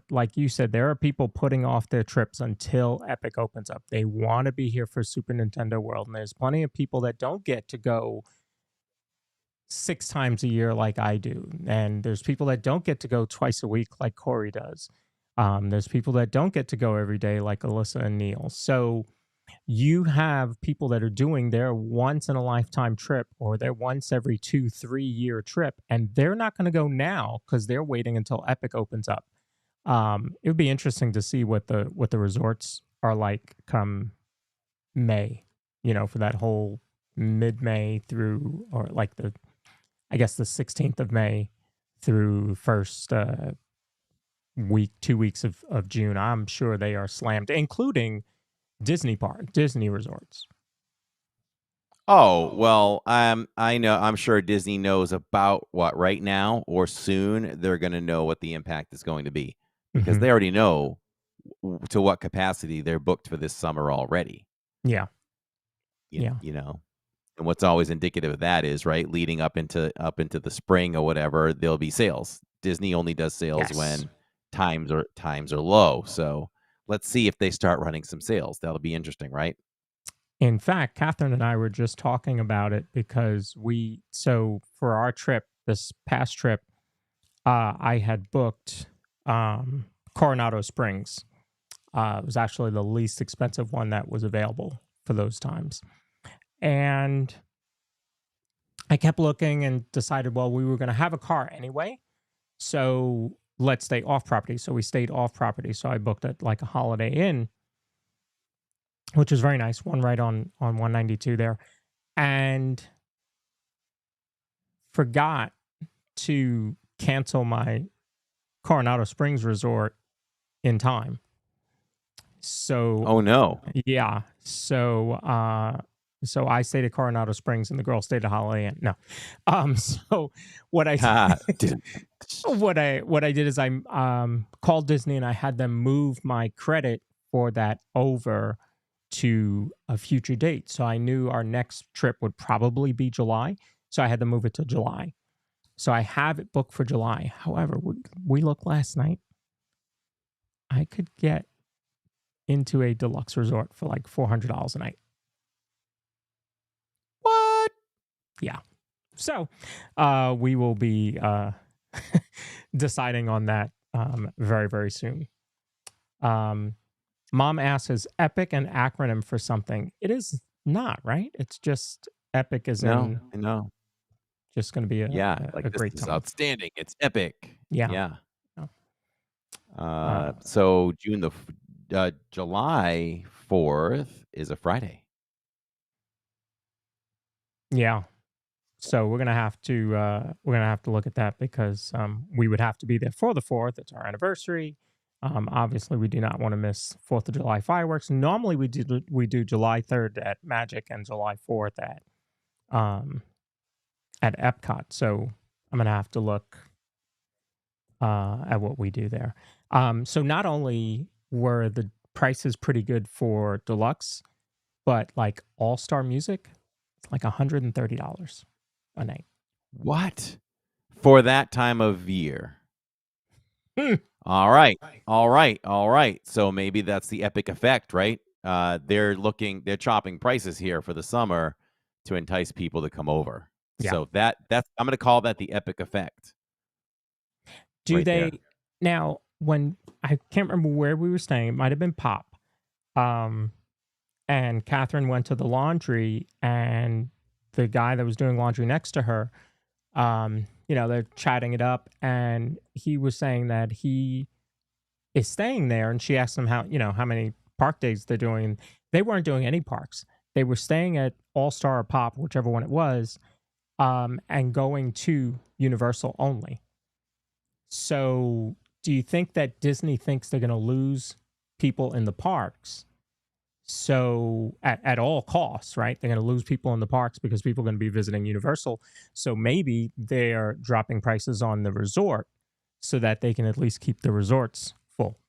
like you said, there are people putting off their trips until Epic opens up. They want to be here for Super Nintendo World, and there's plenty of people that don't get to go 6 times a year like I do, and there's people that don't get to go twice a week like Corey does. There's people that don't get to go every day like Alyssa and Neil. So you have people that are doing their once in a lifetime trip or their once every 2-3 year trip, and they're not going to go now because they're waiting until Epic opens up. It would be interesting to see what the resorts are like come May, for that whole mid-May through, or like I guess the 16th of May through first week, 2 weeks of June. I'm sure they are slammed, including Disney resorts. Oh, well, I know, I'm sure Disney knows about what right now or soon they're going to know what the impact is going to be because Mhm. they already know to what capacity they're booked for this summer already. Yeah. You, Yeah. you know, and what's always indicative of that is right leading up into the spring or whatever, there'll be sales. Disney only does sales Yes. when times are low. So let's see if they start running some sales. That'll be interesting, right? In fact, Catherine and I were just talking about it because so for our trip, this past trip, I had booked Coronado Springs. It was actually the least expensive one that was available for those times. And I kept looking and decided, well, we were going to have a car anyway. So let's stay off property. So we stayed off property. So I booked at like a Holiday Inn, which was very nice. One right on 192 there. And forgot to cancel my Coronado Springs resort in time. So Oh no. yeah. So I stayed at Coronado Springs and the girl stayed at Holiday Inn. No. So what I Didn't- what I did is I called Disney and I had them move my credit for that over to a future date. So I knew our next trip would probably be July. So I had to move it to July. So I have it booked for July. However, we looked last night. I could get into a deluxe resort for like $400 a night. What? Yeah. So we will be deciding on that very, very soon. Mom asks, is Epic an acronym for something? It is not, right? It's just Epic is No, I know. just going to be Yeah, a like this great is time. outstanding. It's epic. Yeah. Yeah. Oh. So July 4th is a Friday. Yeah. So we're gonna have to look at that because we would have to be there for the 4th. It's our anniversary. Obviously, we do not want to miss 4th of July fireworks. Normally, we do July 3rd at Magic and July 4th at Epcot. So I'm gonna have to look at what we do there. So not only were the prices pretty good for deluxe, but like all-star music, it's like $130 a night. What? For that time of year. Hmm. All right. So maybe that's the epic effect, right? They're chopping prices here for the summer to entice people to come over. Yeah. So that's I'm going to call that the epic effect. Do right they there. now? When I can't remember where we were staying, it might have been Pop. And Catherine went to the laundry, and the guy that was doing laundry next to her, they're chatting it up, and he was saying that he is staying there, and she asked him how many park days they're doing. They weren't doing any parks. They were staying at All Star or Pop, whichever one it was, and going to Universal only. So, do you think that Disney thinks they're going to lose people in the parks? So, at all costs, right? They're going to lose people in the parks because people are going to be visiting Universal. So, maybe they're dropping prices on the resort so that they can at least keep the resorts full.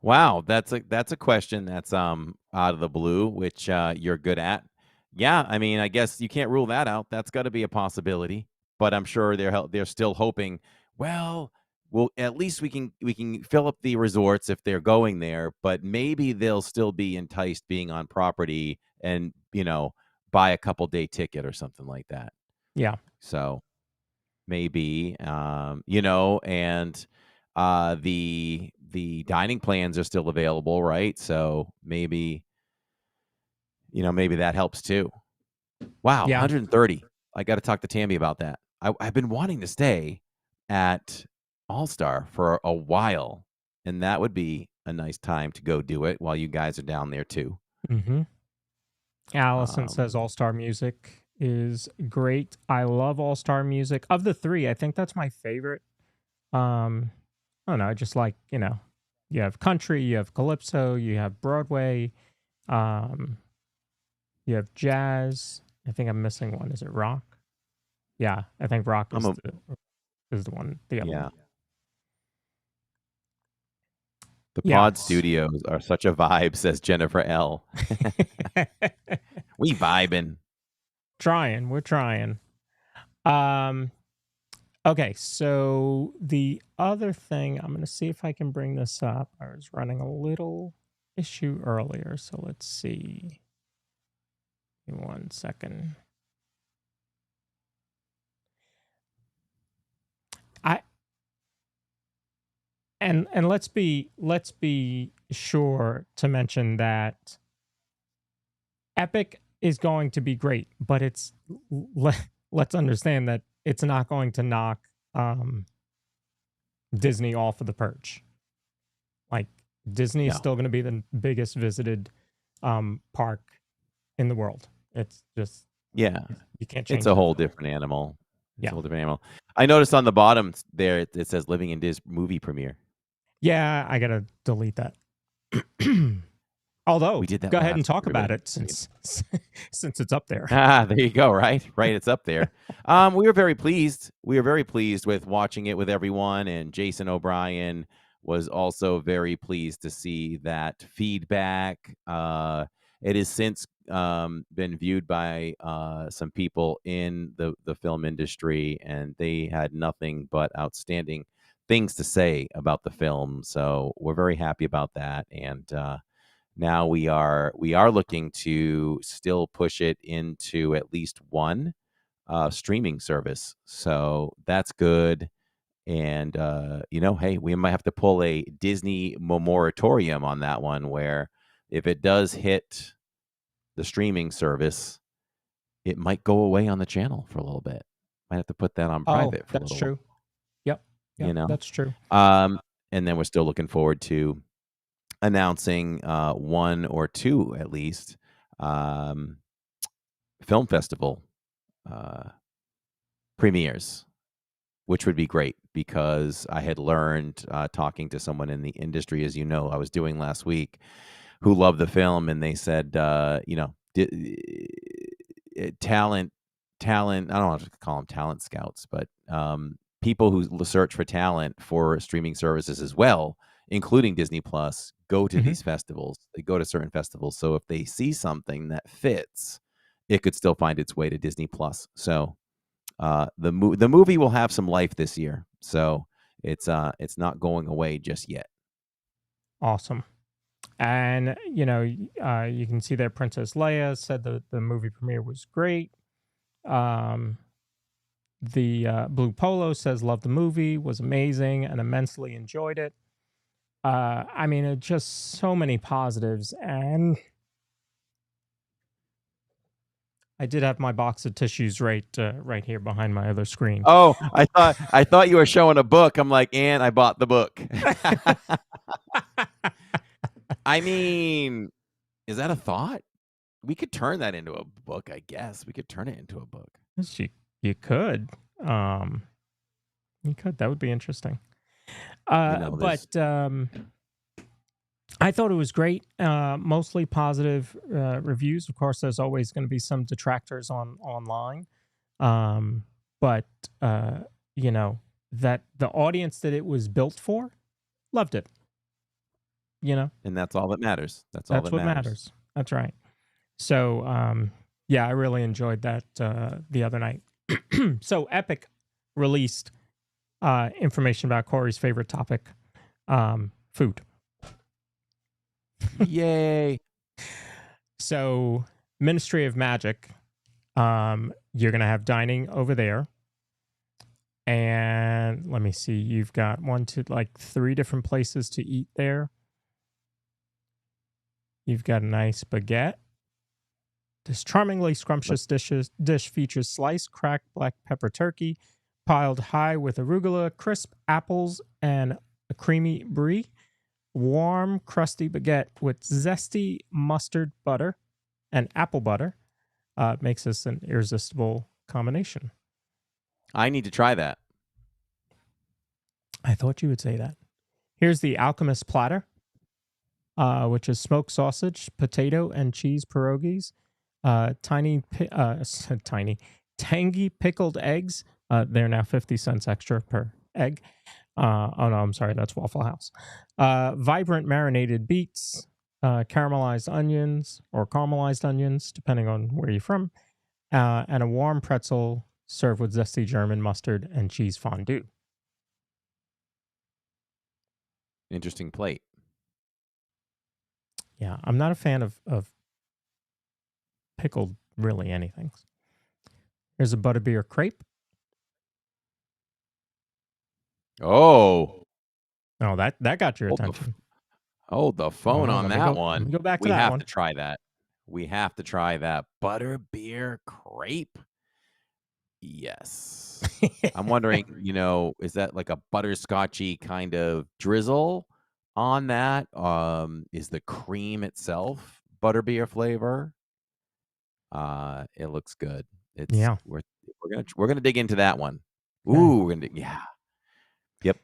Wow, that's a question that's out of the blue, which you're good at. Yeah, I mean, I guess you can't rule that out. That's got to be a possibility. but I'm sure they're still hoping. Well, at least we can fill up the resorts if they're going there, but maybe they'll still be enticed being on property and buy a couple day ticket or something like that. Yeah. So maybe and the dining plans are still available, right? So maybe maybe that helps too. Wow, Yeah. 130. I got to talk to Tammy about that. I've been wanting to stay at All Star for a while, and that would be a nice time to go do it while you guys are down there too. Mm-hmm. Allison says Um, All Star Music is great. I love All Star Music. Of the three, I think that's my favorite. I don't know. I just like, you have country, you have calypso, you have Broadway, um, you have jazz. I think I'm missing one. Is it rock? Yeah, I think rock I'm is a the one. The other yeah. one. The Yeah. Pod Studios are such a vibe, says Jennifer L. We vibing. We're trying. Okay, so the other thing, I'm going to see if I can bring this up. I was running a little issue earlier, so let's see. Give me 1 second. And let's be sure to mention that Epic is going to be great, but let's understand that it's not going to knock Disney off of the perch. Like, Disney is No. still going to be the biggest visited park in the world. It's just Yeah. you can't change It's a that. whole different animal. It's Yeah. a whole different animal. I noticed on the bottom there it says Living in Diz movie premiere. Yeah, I gotta delete that. Although, We did that go ahead and last talk year, about but- it since it's up there. There you go. Right, it's up there. We were very pleased. We were very pleased with watching it with everyone, and Jason O'Brien was also very pleased to see that feedback. It has since been viewed by some people in the film industry, and they had nothing but outstanding things to say about the film. So we're very happy about that, and now we are looking to still push it into at least one streaming service. So that's good. And hey, we might have to pull a Disney moratorium on that one, where if it does hit the streaming service, it might go away on the channel for a little bit. Might have to put that on private for a That's little true. Yep. That's true. while. And then we're still looking forward to announcing one or two at least film festival premieres, which would be great, because I had learned talking to someone in the industry, as you know, I was doing last week, who loved the film, and they said, talent. I don't want to call them talent scouts, but people who search for talent for streaming services as well, including Disney Plus, go to these festivals. They go to certain festivals. So if they see something that fits, it could still find its way to Disney Plus. So the movie will have some life this year. So it's not going away just yet. Awesome. And you can see there Princess Leia said the movie premiere was great. The Blue Polo says love the movie, was amazing and immensely enjoyed it. I mean, it just so many positives, and I did have my box of tissues right here behind my other screen. Oh, I thought you were showing a book. I'm like, and I bought the book. I mean, is that a thought? We could turn that into a book, I guess. We could turn it into a book. You could. You could. That would be interesting. But I thought it was great. Mostly positive reviews. Of course, there's always going to be some detractors online. But that the audience that it was built for loved it. And that's all that matters. That's what matters. That's right. So, I really enjoyed that the other night. So Epic released information about Corey's favorite topic, food. Yay. So Ministry of Magic, you're going to have dining over there. And let me see, you've got 3 different places to eat there. You've got a nice baguette. This charmingly scrumptious dish features sliced cracked black pepper turkey, piled high with arugula, crisp apples, and a creamy brie. Warm, crusty baguette with zesty mustard butter and apple butter makes this an irresistible combination. I need to try that. I thought you would say that. Here's the Alchemist platter, which is smoked sausage, potato, and cheese pierogies, tangy pickled eggs. They're now 50 cents extra per egg. Oh no, I'm sorry, that's Waffle House. Vibrant marinated beets, caramelized onions, depending on where you're from, and a warm pretzel served with zesty German mustard and cheese fondue. Interesting plate. Yeah, I'm not a fan of pickled really anything. Here's a butterbeer crepe. Oh, that got your attention. Hold the phone on that one. Let me go back to we that have one. to try that. We have to try that butterbeer crepe. Yes. I'm wondering, is that like a butterscotchy kind of drizzle on that? Is the cream itself butterbeer flavor? It looks good. Yeah. We're gonna dig into that one. Ooh, yeah. Yep.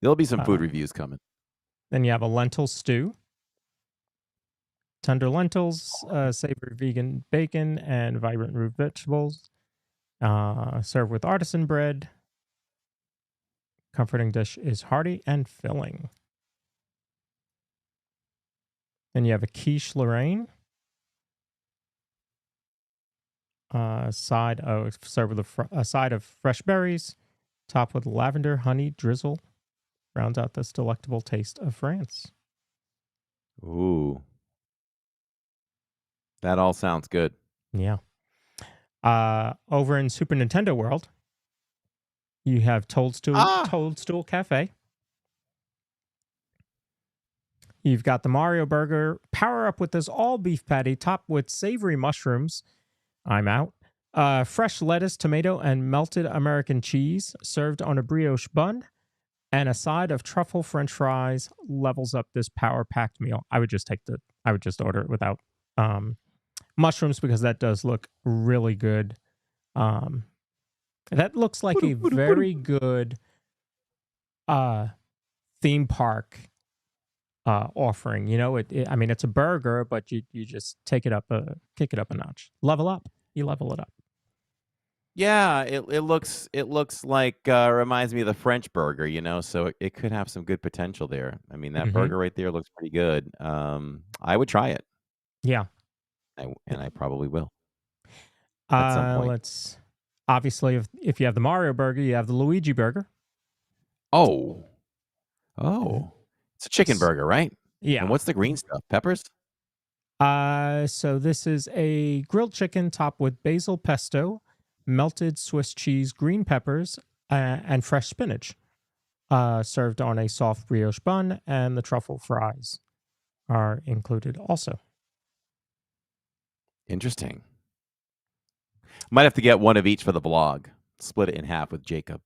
There'll be some food reviews coming. Then you have a lentil stew. Tender lentils, savory vegan bacon, and vibrant root vegetables. Served with artisan bread. Comforting dish is hearty and filling. Then you have a quiche Lorraine. Served with a side of fresh berries, topped with lavender honey drizzle. Rounds out this delectable taste of France. Ooh. That all sounds good. Yeah. Over in Super Nintendo World, you have Toadstool Cafe. You've got the Mario Burger. Power up with this all beef patty topped with savory mushrooms. I'm out. Fresh lettuce, tomato, and melted American cheese served on a brioche bun. And a side of truffle French fries levels up this power-packed meal. I would just order it without mushrooms because that does look really good. That looks like a very good theme park offering. It's a burger, but you just kick it up a notch. Level up. You level it up. Yeah, it looks like reminds me of the French burger, so it could have some good potential there. I mean, that burger right there looks pretty good. I would try it. Yeah. And I probably will. At some point. Obviously, if you have the Mario burger, you have the Luigi burger. Oh. It's a chicken burger, right? Yeah. And what's the green stuff? Peppers? So this is a grilled chicken topped with basil pesto, melted Swiss cheese, green peppers, and fresh spinach. Served on a soft brioche bun, and the truffle fries are included also. Interesting. Might have to get one of each for the blog. Split it in half with Jacob.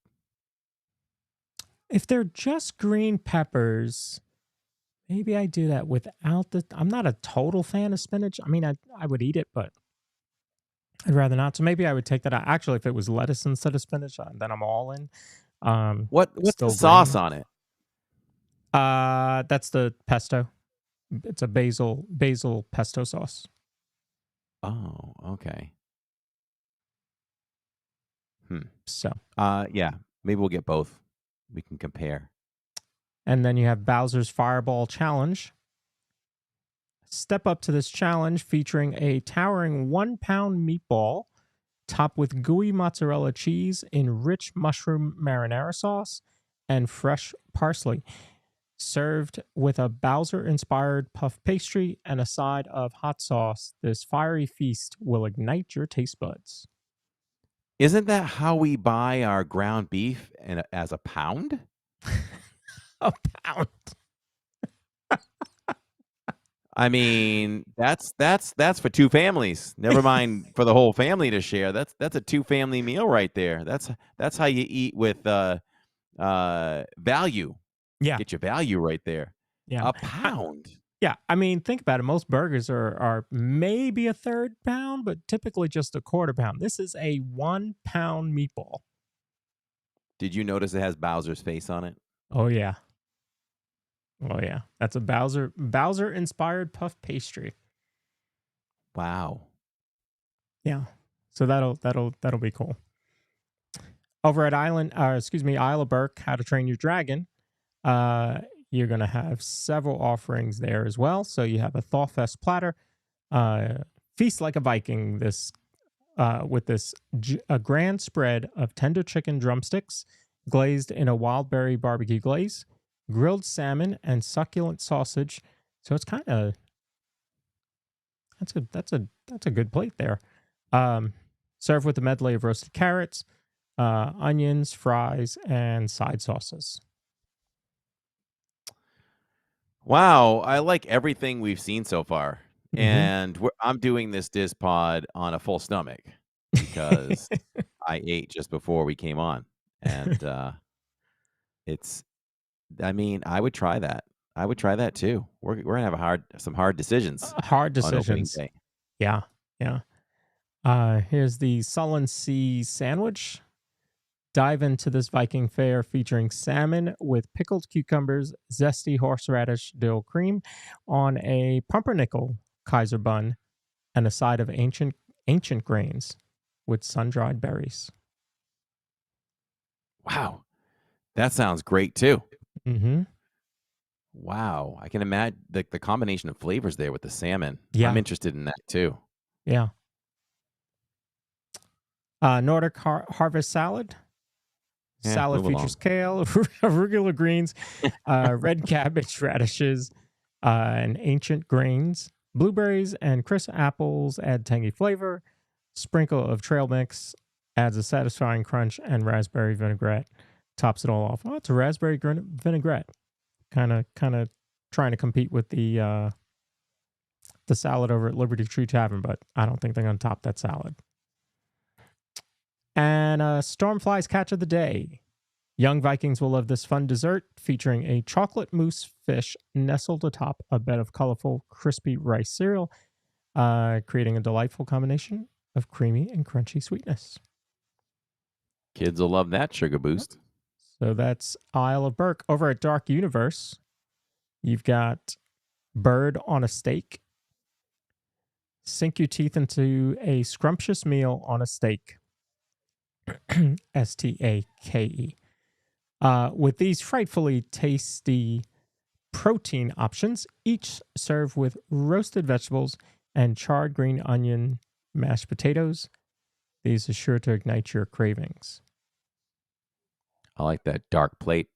If they're just green peppers, maybe I do that without I'm not a total fan of spinach. I mean, I would eat it, but I'd rather not. So maybe I would take that out. Actually, if it was lettuce instead of spinach, then I'm all in. What's the sauce on it? That's the pesto. It's a basil pesto sauce. Oh, okay. So, yeah, maybe we'll get both. We can compare. And then you have Bowser's Fireball Challenge. Step up to this challenge featuring a towering 1-pound meatball topped with gooey mozzarella cheese in rich mushroom marinara sauce and fresh parsley. Served with a Bowser-inspired puff pastry and a side of hot sauce, this fiery feast will ignite your taste buds. Isn't that how we buy our ground beef as a pound? A pound. I mean, that's for two families. Never mind for the whole family to share. That's a two-family meal right there. That's how you eat with value. Yeah. Get your value right there. Yeah. A pound. Yeah. I mean, think about it. Most burgers are maybe a third pound, but typically just a quarter pound. This is a 1 pound meatball. Did you notice it has Bowser's face on it? Oh, yeah. Oh, yeah. That's a Bowser-inspired puff pastry. Wow. Yeah. So that'll be cool. Over at Isle of Burke, How to Train Your Dragon, you're going to have several offerings there as well. So you have a Thawfest platter, feast like a Viking. With a grand spread of tender chicken drumsticks glazed in a wild berry barbecue glaze, grilled salmon, and succulent sausage. So it's kind of that's a good plate there. Served with a medley of roasted carrots, onions, fries, and side sauces. Wow, I like everything we've seen so far. Mhm. And I'm doing this DizPod on a full stomach because I ate just before we came on. And I would try that. I would try that too. We're going to have some hard decisions Hard on opening decisions. day. Yeah. Here's the Sullen Sea sandwich. Dive into this Viking fare featuring salmon with pickled cucumbers, zesty horseradish dill cream on a pumpernickel Kaiser bun, and a side of ancient grains with sun-dried berries. Wow. That sounds great too. Mm-hmm. Wow. I can imagine the combination of flavors there with the salmon. Yeah. I'm interested in that too. Yeah. Nordic harvest salad. Yeah, Salad move features kale, arugula greens, red cabbage, radishes, and ancient grains. Blueberries and crisp apples add tangy flavor. Sprinkle of trail mix adds a satisfying crunch, and raspberry vinaigrette tops it all off. Oh, it's a raspberry vinaigrette. Kind of trying to compete with the salad over at Liberty Tree Tavern, but I don't think they're going to top that salad. And Stormfly's catch of the day. Young Vikings will love this fun dessert featuring a chocolate mousse fish nestled atop a bed of colorful, crispy rice cereal, creating a delightful combination of creamy and crunchy sweetness. Kids will love that sugar boost. So that's Isle of Burke. Over at Dark Universe, you've got bird on a steak. Sink your teeth into a scrumptious meal on a steak. Stake. With these frightfully tasty protein options, each served with roasted vegetables and charred green onion mashed potatoes. These are sure to ignite your cravings. I like that dark plate.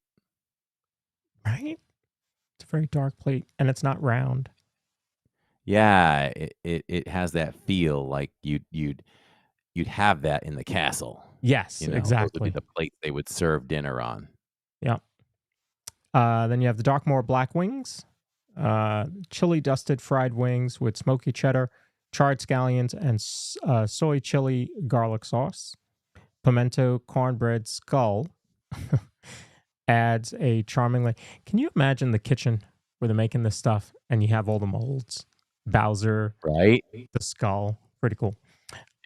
Right? It's a very dark plate, and it's not round. Yeah, it has that feel like you'd have that in the castle. Yes, Those would exactly. be the plates they would serve dinner on. Yeah. Then you have the Darkmoor Black Wings, chili dusted fried wings with smoky cheddar, charred scallions, and soy chili garlic sauce. Pimento cornbread skull adds a charming. Can you imagine the kitchen where they're making this stuff and you have all the molds? Bowser, right? The skull, pretty cool.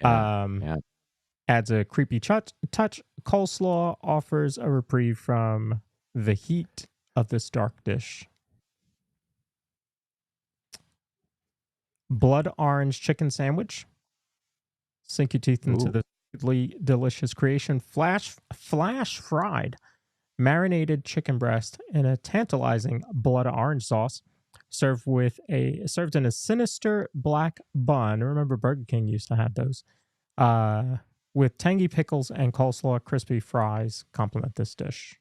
Yeah. Adds a creepy touch. Coleslaw offers a reprieve from the heat of this dark dish. Blood orange chicken sandwich. Sink your teeth into the delicious creation. Flash fried marinated chicken breast in a tantalizing blood orange sauce. Served in a sinister black bun. Remember, Burger King used to have those. with tangy pickles and coleslaw. Crispy fries complement this dish.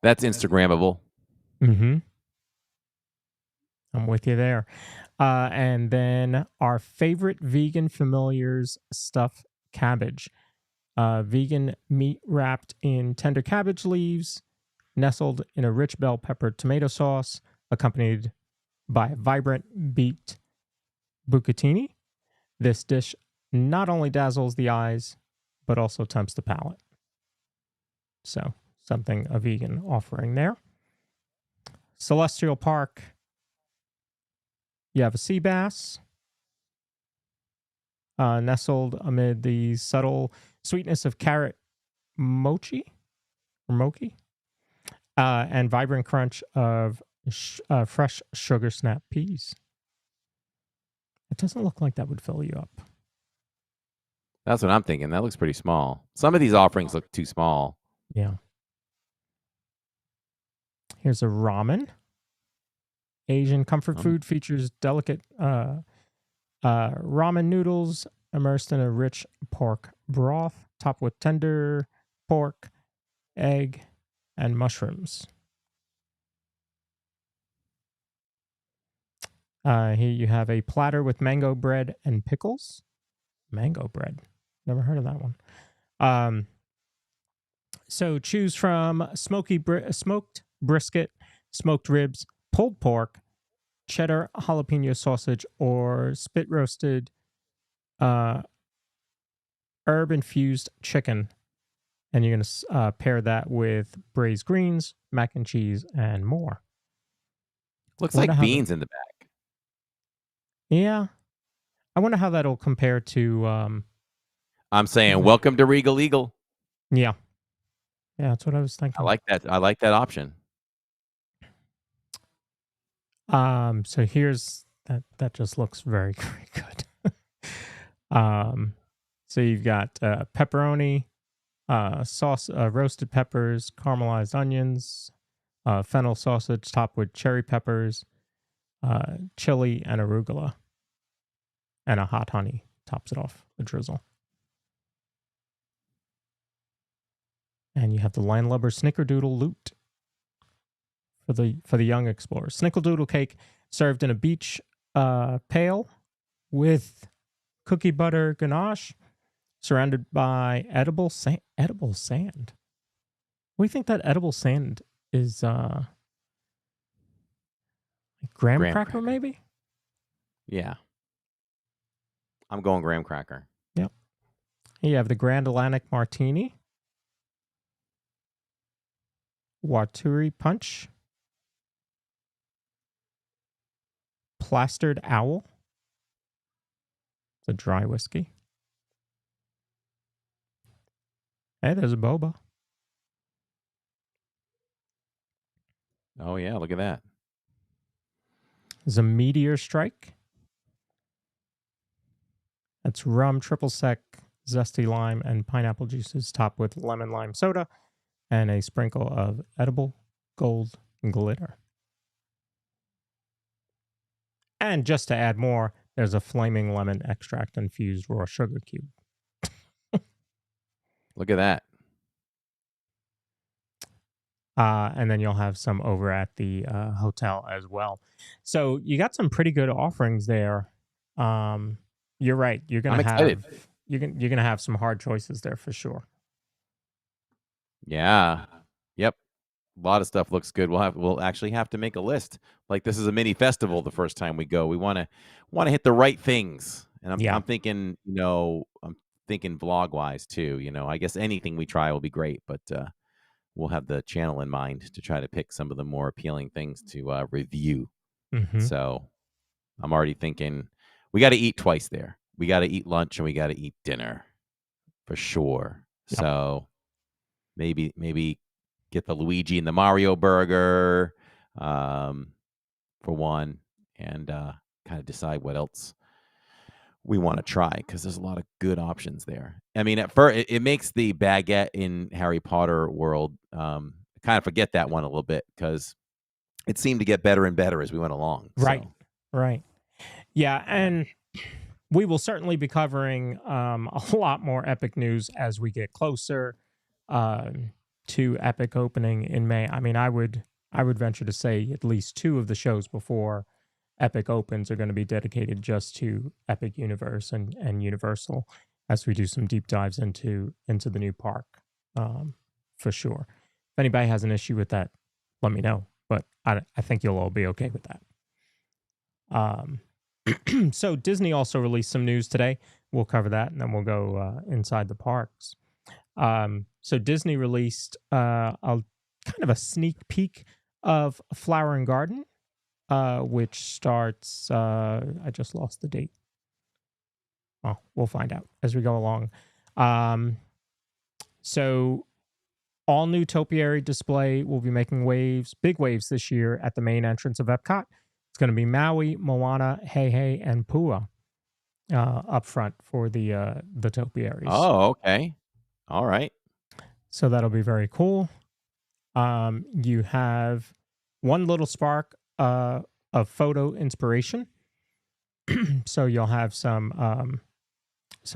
That's Instagrammable. Mm-hmm. I'm with you there. And then our favorite vegan familiars, stuffed cabbage. Vegan meat wrapped in tender cabbage leaves, nestled in a rich bell pepper tomato sauce, accompanied by a vibrant beet bucatini. This dish not only dazzles the eyes, but also tempts the palate. So, something a vegan offering there. Celestial Park. You have a sea bass, nestled amid the subtle sweetness of carrot mochi, and vibrant crunch of fresh sugar snap peas. It doesn't look like that would fill you up. That's what I'm thinking. That looks pretty small. Some of these offerings look too small. Yeah. Here's a ramen. Asian comfort food features delicate ramen noodles immersed in a rich pork broth, topped with tender pork, egg, and mushrooms. Here you have a platter with mango bread and pickles. Mango bread. Never heard of that one. So choose from smoked brisket, smoked ribs, pulled pork, cheddar jalapeno sausage, or spit roasted herb infused chicken. And you're going to pair that with braised greens, mac and cheese, and more. Looks like beans in the back. Yeah. I wonder how that'll compare to... I'm saying, welcome to Regal Eagle. Yeah. Yeah, that's what I was thinking. I like that. I like that option. So here's... That just looks very, very good. So you've got pepperoni, sauce, roasted peppers, caramelized onions, fennel sausage topped with cherry peppers, chili, and arugula. And a hot honey tops it off, a drizzle. And you have the landlubber snickerdoodle loot for the young explorer. Snickerdoodle cake served in a beach pail with cookie butter ganache, surrounded by edible sand. Edible sand. We think that edible sand is graham cracker, maybe? Yeah. I'm going graham cracker. Yep. You have the Grand Atlantic Martini, Waturi Punch, Plastered Owl. It's a dry whiskey. Hey, there's a boba. Oh, yeah. Look at that. There's a Meteor Strike. That's rum, triple sec, zesty lime, and pineapple juices topped with lemon lime soda and a sprinkle of edible gold glitter. And just to add more, there's a flaming lemon extract infused raw sugar cube. Look at that. And then you'll have some over at the hotel as well. So you got some pretty good offerings there. You're right. You're gonna have some hard choices there for sure. Yeah. Yep. A lot of stuff looks good. We'll actually have to make a list. Like this is a mini festival the first time we go. We want to hit the right things. And I'm thinking, I'm thinking vlog wise too. I guess anything we try will be great, but we'll have the channel in mind to try to pick some of the more appealing things to review. Mm-hmm. So I'm already thinking we got to eat twice there. We got to eat lunch and we got to eat dinner for sure. Yep. So maybe get the Luigi and the Mario burger for one, and kind of decide what else we want to try, because there's a lot of good options there. I mean, at first, it makes the baguette in Harry Potter world kind of forget that one a little bit, because it seemed to get better and better as we went along. Right. Yeah, and we will certainly be covering a lot more Epic news as we get closer to Epic opening in May. I mean, I would venture to say at least 2 of the shows before Epic opens are going to be dedicated just to Epic Universe and Universal, as we do some deep dives into the new park, for sure. If anybody has an issue with that, let me know. But I think you'll all be okay with that. So Disney also released some news today. We'll cover that, and then we'll go inside the parks. So Disney released a kind of a sneak peek of Flower and Garden, which starts. I just lost the date. Well, we'll find out as we go along. So all new topiary display will be making big waves this year at the main entrance of Epcot. It's going to be Maui, Moana, Hei, and Pua up front for the topiaries. Oh, okay. All right. So that'll be very cool. You have one little spark of photo inspiration. So you'll have some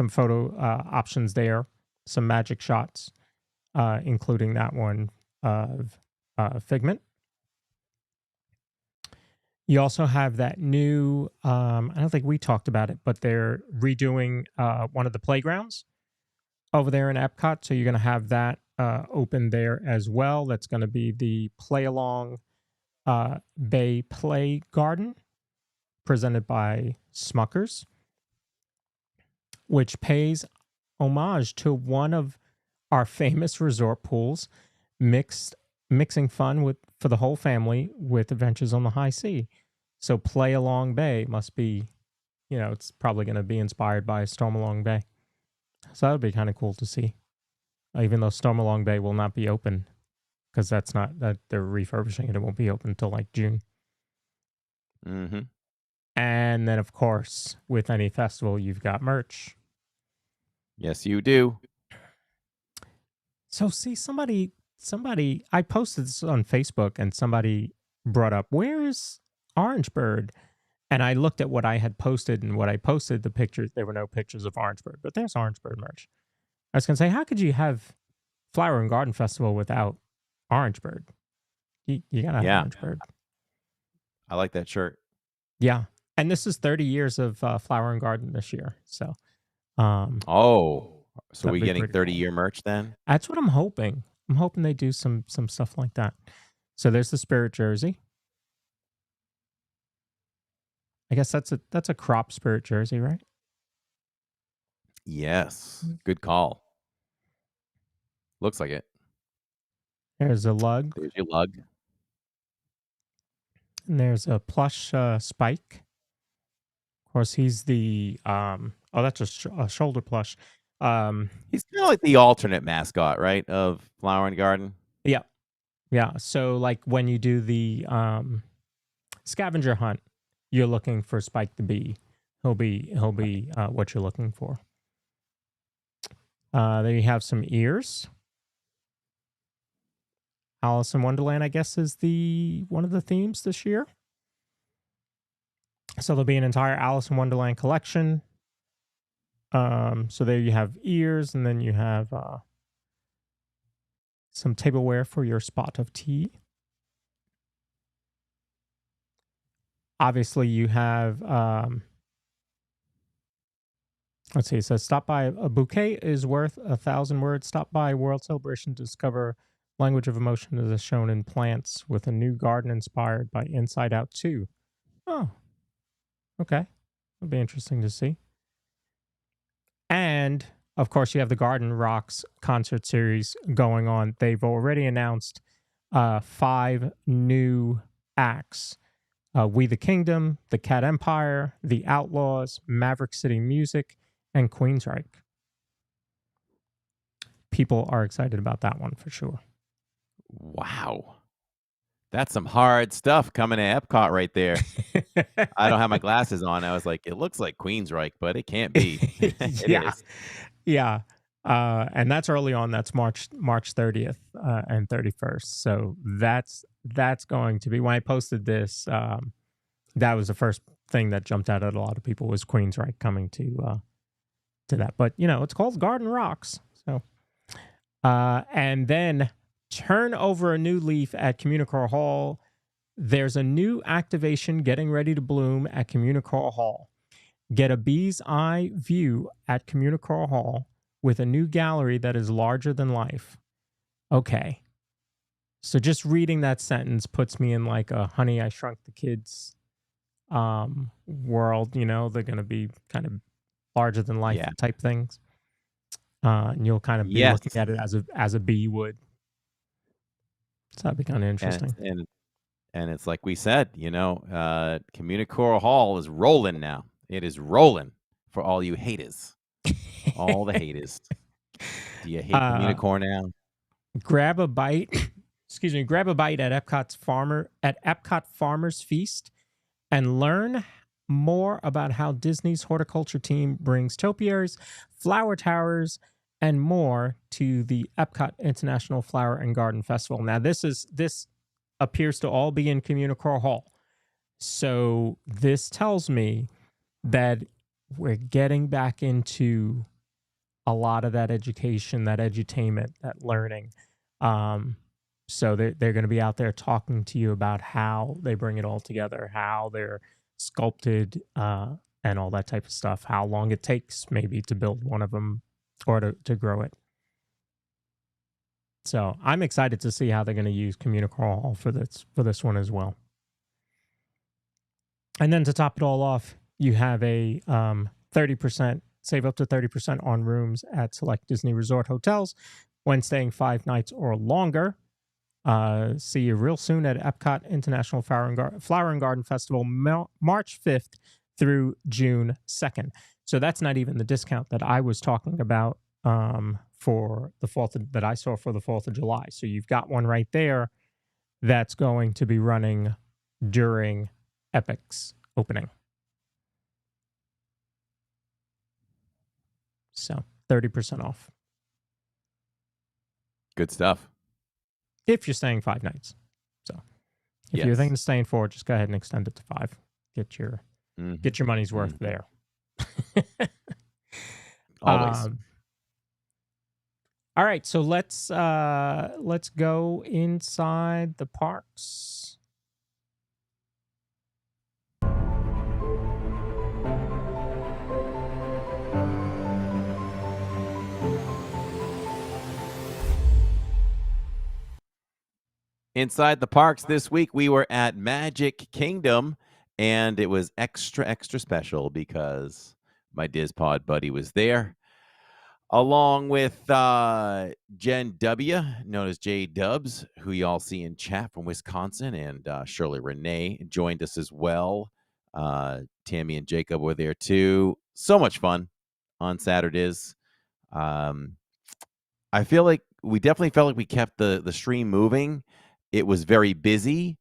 photo options there, some magic shots, including that one of Figment. You also have that new, I don't think we talked about it, but they're redoing one of the playgrounds over there in Epcot. So you're going to have that open there as well. That's going to be the Play Along Bay Play Garden, presented by Smuckers, which pays homage to one of our famous resort pools, mixing fun for the whole family with adventures on the high sea. So Play Along Bay must be, it's probably going to be inspired by Storm Along Bay. So that would be kind of cool to see. Even though Storm Along Bay will not be open, because they're refurbishing it. It won't be open until like June. Mm-hmm. And then, of course, with any festival, you've got merch. Yes, you do. So see, somebody, I posted this on Facebook, and somebody brought up, where is Orangeburg? And I looked at what I had posted, and what I posted, the pictures, there were no pictures of Orangeburg, but there's Orangeburg merch. I was going to say, how could you have Flower and Garden Festival without Orangeburg? You got to have Orangeburg. I like that shirt. Yeah. And this is 30 years of Flower and Garden this year. So, so we getting 30-year merch then? That's what I'm hoping. I'm hoping they do some stuff like that. So there's the Spirit jersey. I guess that's a crop Spirit jersey, right? Yes. Good call. Looks like it. There's a lug. There's your lug. And there's a plush Spike. Of course, he's the that's a shoulder plush. He's kind of like the alternate mascot, right, of Flower and Garden. Yeah. Yeah. So like when you do the scavenger hunt, you're looking for Spike the Bee. He'll be what you're looking for. There you have some ears. Alice in Wonderland, I guess, is one of the themes this year. So there'll be an entire Alice in Wonderland collection. So there you have ears, and then you have some tableware for your spot of tea. Obviously, you have, let's see, it says, stop by, a bouquet is worth 1,000 words. Stop by World Celebration to discover language of emotion as shown in plants with a new garden inspired by Inside Out 2. Oh, okay. That'll be interesting to see. And, of course, you have the Garden Rocks concert series going on. They've already announced 5 new acts. We the Kingdom, the Cat Empire, the Outlaws, Maverick City Music, and Queensryche. People are excited about that one for sure. Wow. That's some hard stuff coming to Epcot right there. I don't have my glasses on. I was like, it looks like Queensryche, but it can't be. Yeah. Yeah. And that's early on. That's March 30th and 31st. So that's going to be, when I posted this, that was the thing that jumped out at a lot of people was Queensryche coming to that. But it's called Garden Rocks. So, and then turn over a new leaf at Communicore Hall. There's a new activation getting ready to bloom at Communicore Hall. Get a bee's eye view at Communicore Hall with a new gallery that is larger than life. Okay. So just reading that sentence puts me in like a Honey, I Shrunk the Kids world. They're going to be kind of larger than life type things. And you'll kind of be looking at it as a bee would. So that'd be kind of interesting. And it's like we said, Communicore Hall is rolling now. It is rolling for all you haters. All the haters. Do you hate Communicore now? Grab a bite. Excuse me. Grab a bite at Epcot Farmers Feast and learn more about how Disney's horticulture team brings topiaries, flower towers, and more to the Epcot International Flower and Garden Festival. Now, this appears to all be in Communicore Hall. So this tells me that we're getting back into a lot of that education, that edutainment, that learning. So they're going to be out there talking to you about how they bring it all together, how they're sculpted, and all that type of stuff, how long it takes maybe to build one of them or to grow it. So I'm excited to see how they're going to use Communicore Hall for this one as well. And then to top it all off, you have a 30%, save up to 30% on rooms at select Disney Resort hotels when staying 5 nights or longer. See you real soon at Epcot International Flower and Garden Festival, March 5th through June 2nd. So that's not even the discount that I was talking about for the 4th that I saw for the 4th of July. So you've got one right there that's going to be running during Epic's opening. So 30% off. Good stuff. If you're staying 5 nights. So if you're thinking of staying 4, just go ahead and extend it to 5. Get your money's worth there. Always. All right, so let's go inside the parks. Inside the parks this week, we were at Magic Kingdom, and it was extra special because my DizPod buddy was there, along with Jen W., known as J Dubs, who you all see in chat from Wisconsin, and Shirley Renee joined us as well. Tammy and Jacob were there too. So much fun on Saturdays. I feel like we definitely felt like we kept the stream moving. It was very busy,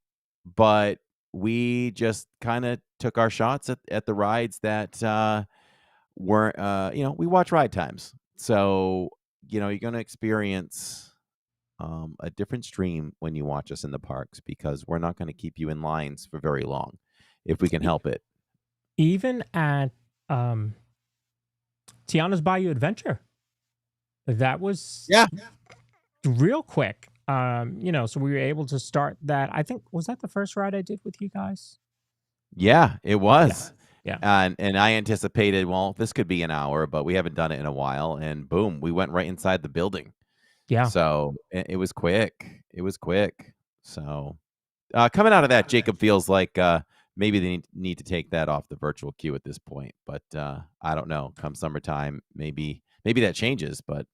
but we just kind of took our shots at the rides that weren't, we watch ride times. So, you're going to experience a different stream when you watch us in the parks because we're not going to keep you in lines for very long if we can help it. Even at Tiana's Bayou Adventure, that was real quick. So we were able to start that. I think, was that the first ride I did with you guys? Yeah, it was. Yeah. And I anticipated, well, this could be an hour, but we haven't done it in a while. And boom, we went right inside the building. Yeah. So it was quick. It was quick. So coming out of that, Jacob feels like maybe they need to take that off the virtual queue at this point. But I don't know. Come summertime, maybe that changes. But,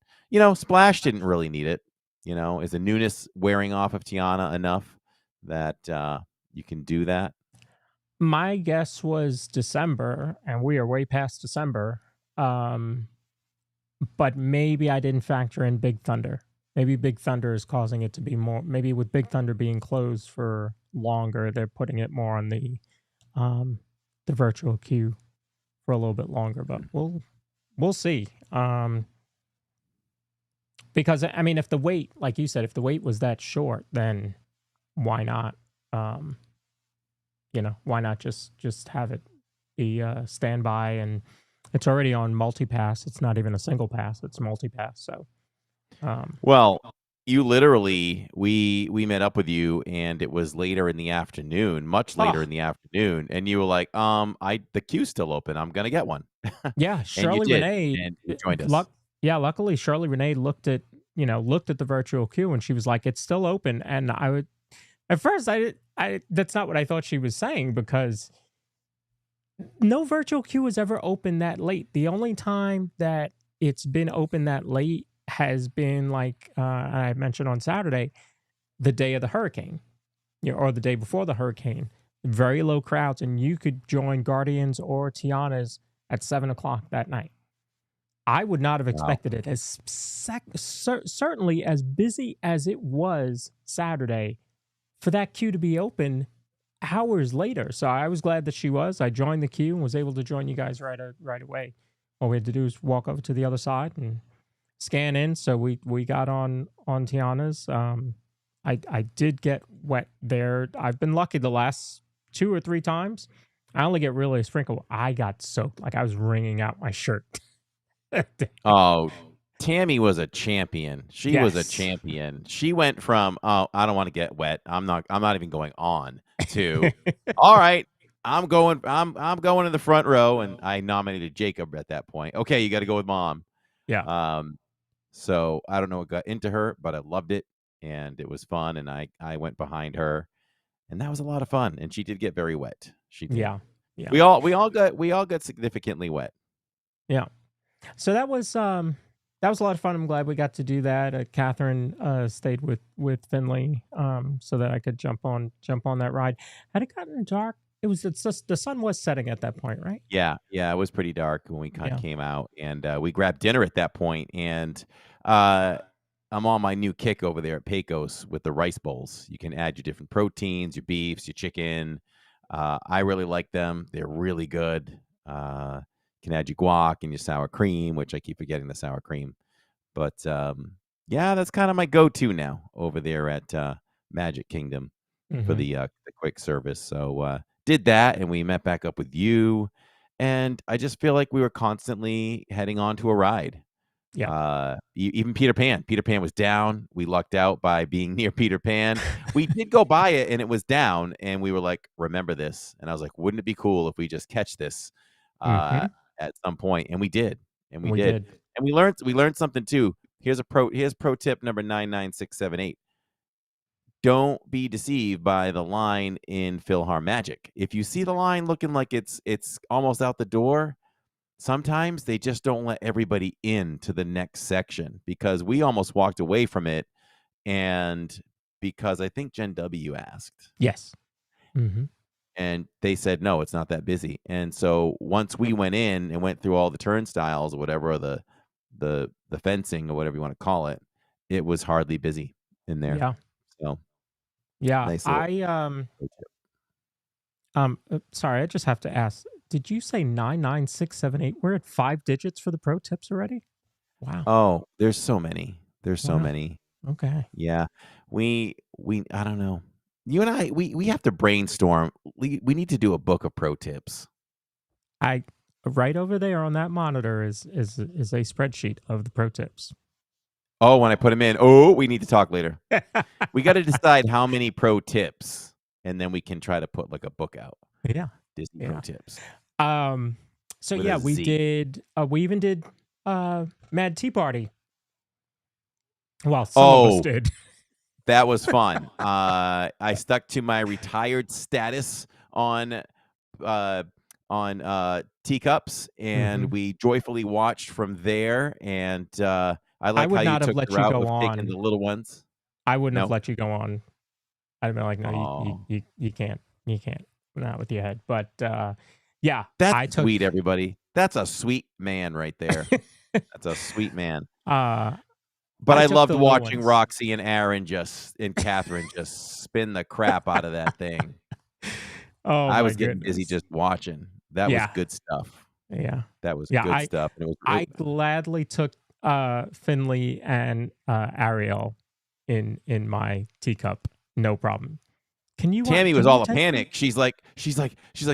Splash didn't really need it. Is the newness wearing off of Tiana enough that you can do that? My guess was December, and we are way past December. But maybe I didn't factor in Big Thunder. Maybe Big Thunder is causing it to be more. Maybe with Big Thunder being closed for longer, they're putting it more on the virtual queue for a little bit longer. But we'll see. Because if the wait, like you said, if the wait was that short, then why not? Why not just have it standby, and it's already on multi-pass. It's not even a single pass; it's multi-pass. So, Well, you literally we met up with you, and it was later in the afternoon, much later in the afternoon, and you were like, the queue's still open. I'm gonna get one." yeah, And you Shirley did, Renee. and you joined us. Luckily, Shirley Renee looked at the virtual queue, and she was like, "It's still open." And I would, at first, that's not what I thought she was saying, because no virtual queue was ever open that late. The only time that it's been open that late has been, like I mentioned on Saturday, the day of the hurricane, or the day before the hurricane. Very low crowds, and you could join Guardians or Tiana's at 7 o'clock that night. I would not have expected it as certainly as busy as it was Saturday, for that queue to be open hours later. So I was glad that she was. I joined the queue and was able to join you guys right away. All we had to do was walk over to the other side and scan in. So we got on Tiana's. I did get wet there. I've been lucky the last 2 or 3 times. I only get really a sprinkle. I got soaked, like I was wringing out my shirt. Oh, Tammy was a champion. She was a Yes. champion. She went from, "Oh, I don't want to get wet. I'm not even going on," to, "All right, I'm going in the front row," and I nominated Jacob at that point. "Okay, you got to go with mom." Yeah. So I don't know what got into her, but I loved it, and it was fun, and I went behind her, and that was a lot of fun, and she did get very wet. She did. Yeah. We all got significantly wet. Yeah. So that was a lot of fun. I'm glad we got to do that. Catherine stayed with Finley, so that I could jump on that ride. Had it gotten dark? It's just the sun was setting at that point, right? Yeah, it was pretty dark when we kind of came out, and we grabbed dinner at that point, and I'm on my new kick over there at Pecos with the rice bowls. You can add your different proteins, your beefs, your chicken. I really like them. They're really good. You can add your guac and your sour cream, which I keep forgetting the sour cream. But yeah, that's kind of my go-to now over there at Magic Kingdom for the quick service. So did that, and we met back up with you, and I just feel like we were constantly heading on to a ride. Yeah. Even Peter Pan. Peter Pan was down. We lucked out by being near Peter Pan. We did go by it, and it was down, and we were like, "Remember this?" And I was like, "Wouldn't it be cool if we just catch this at some point?" And we did, and we did. And we learned something too. Here's pro tip number 99678. Don't be deceived by the line in Philhar Magic. If you see the line looking like it's almost out the door, sometimes they just don't let everybody in to the next section, because we almost walked away from it, and because I think Jen W asked. Yes. Mm-hmm. And they said, "No, it's not that busy." And so once we went in and went through all the turnstiles or whatever, or the fencing or whatever you want to call it, it was hardly busy in there. Yeah. So Yeah. nice little Sorry, I just have to ask. Did you say 99678? We're at 5 digits for the pro tips already? Wow. Oh, there's so many. There's so Wow. many. Okay. Yeah. We I don't know. You and I, we have to brainstorm. We need to do a book of pro tips. Right over there on that monitor is a spreadsheet of the pro tips. Oh, when I put them in, we need to talk later. We got to decide how many pro tips, and then we can try to put like a book out. Yeah. Disney pro tips. So With yeah, a we Z. did. We even did Mad Tea Party. Well, some of us did. That was fun. I stuck to my retired status on teacups, and we joyfully watched from there. And I like would how not you have took let the you route go of taking on. the little ones. I wouldn't have No? let you go on. I'd have been like, no, Oh. you can't. You can't. Not with your head. But yeah, That's sweet, everybody. That's a sweet man right there. That's a sweet man. But I took loved the little watching ones. Roxy and Aaron and Catherine just spin the crap out of that thing. Oh, I my was getting busy goodness. just watching. That was Yeah. good stuff. Yeah. That was Yeah, good stuff. And it was I gladly took Finley and Ariel in my teacup. No problem. Can you? Tammy can was you all a text me? panic. She's like,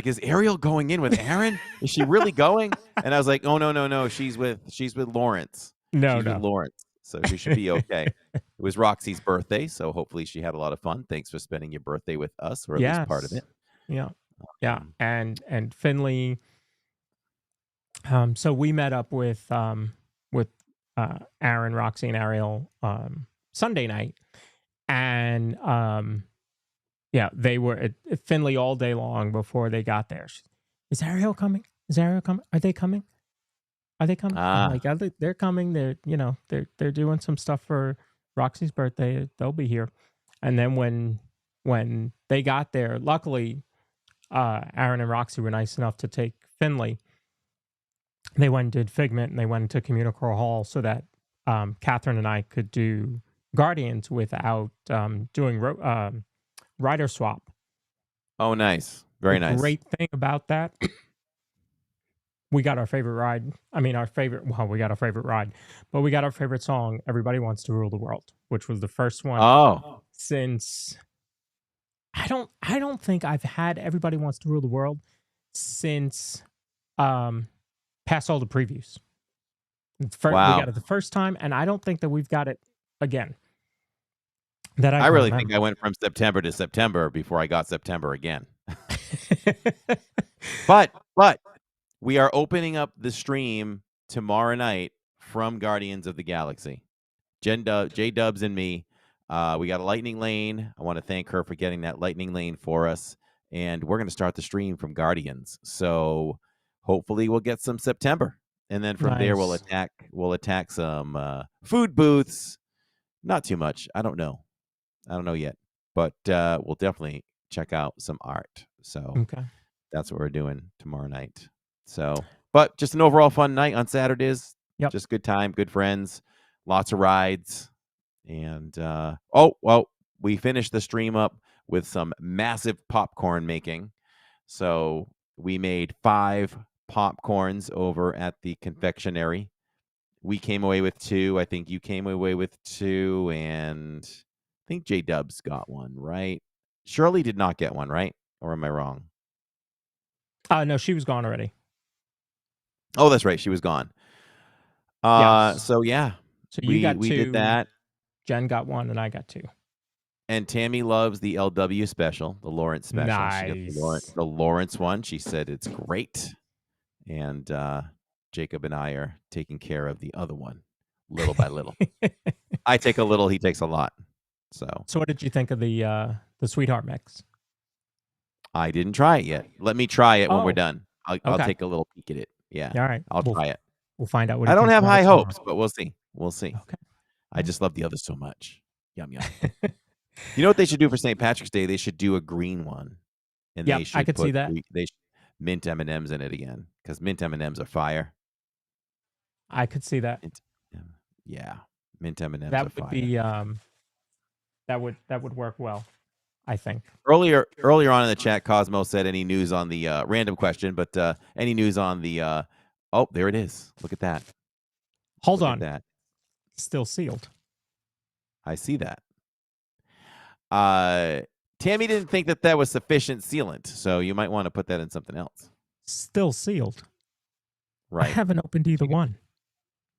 is Ariel going in with Aaron? Is she really going? And I was like, oh no. She's with Lawrence. No, She's with no. Lawrence, so she should be okay. It was Roxy's birthday, so hopefully she had a lot of fun. Thanks for spending your birthday with us, or at least part of Yes. it. Yeah. Um, And Finley. So we met up with Aaron, Roxy, and Ariel Sunday night, and yeah, they were at Finley all day long before they got there. Is Ariel coming? Is Ariel coming? Are they coming? Are they coming? I'm like, they're coming. They're doing some stuff for Roxy's birthday. They'll be here. And then when they got there, luckily, Aaron and Roxy were nice enough to take Finley. They went and did Figment, and they went into Communicore Hall so that Catherine and I could do Guardians without doing rider swap. oh, nice, very The nice. great thing about that, we got our favorite ride. I mean, we got our favorite ride, but we got our favorite song, "Everybody Wants to Rule the World," which was the first one Oh, since I don't think I've had "Everybody Wants to Rule the World" since past all the previews. We wow. got it the first time, and I don't think that we've got it again. That I I can really think remember. I went from September to September before I got September again. But we are opening up the stream tomorrow night from Guardians of the Galaxy. J Dubs and me. We got a lightning lane. I want to thank her for getting that lightning lane for us. And we're going to start the stream from Guardians. So hopefully we'll get some September. And then from there we'll Nice. attack some food booths. Not too much. I don't know yet. But we'll definitely check out some art. So Okay. that's what we're doing tomorrow night. So, but just an overall fun night on Saturdays. Yep. Just good time, good friends, lots of rides. And we finished the stream up with some massive popcorn making. So we made 5 popcorns over at the confectionery. We came away with 2. I think you came away with 2, and I think J Dubs got one, right? Shirley did not get one, right? Or am I wrong? No, she was gone already. Oh, that's right. She was gone. Yes. So yeah, So you got we 2. did that. Jen got 1, and I got 2. And Tammy loves the LW special, the Lawrence special. She got Nice. the Lawrence one. She said it's great. And Jacob and I are taking care of the other one, little by little. I take a little, he takes a lot. So what did you think of the Sweetheart mix? I didn't try it yet. Let me try it when we're Oh, done. I'll okay. take a little peek at it. Yeah, All right. I'll try it. We'll find out what I he don't thinks have about high it tomorrow. hopes, but we'll see. We'll see. Okay. I just love the others so much. Yum yum. You know what they should do for St. Patrick's Day? They should do a green one, and Yep, they should I could see that. They should mint M&Ms in it again, because mint M&Ms are fire. I could see that. Yeah, mint M&Ms are That would fire. be that would work well, I think. Earlier on in the chat, Cosmo said any news on the random question, but any news on the oh, there it is. Look at that. Hold Look on. at that. Still sealed. I see that. Tammy didn't think that was sufficient sealant, so you might want to put that in something else. Still sealed. I Right. haven't opened either one.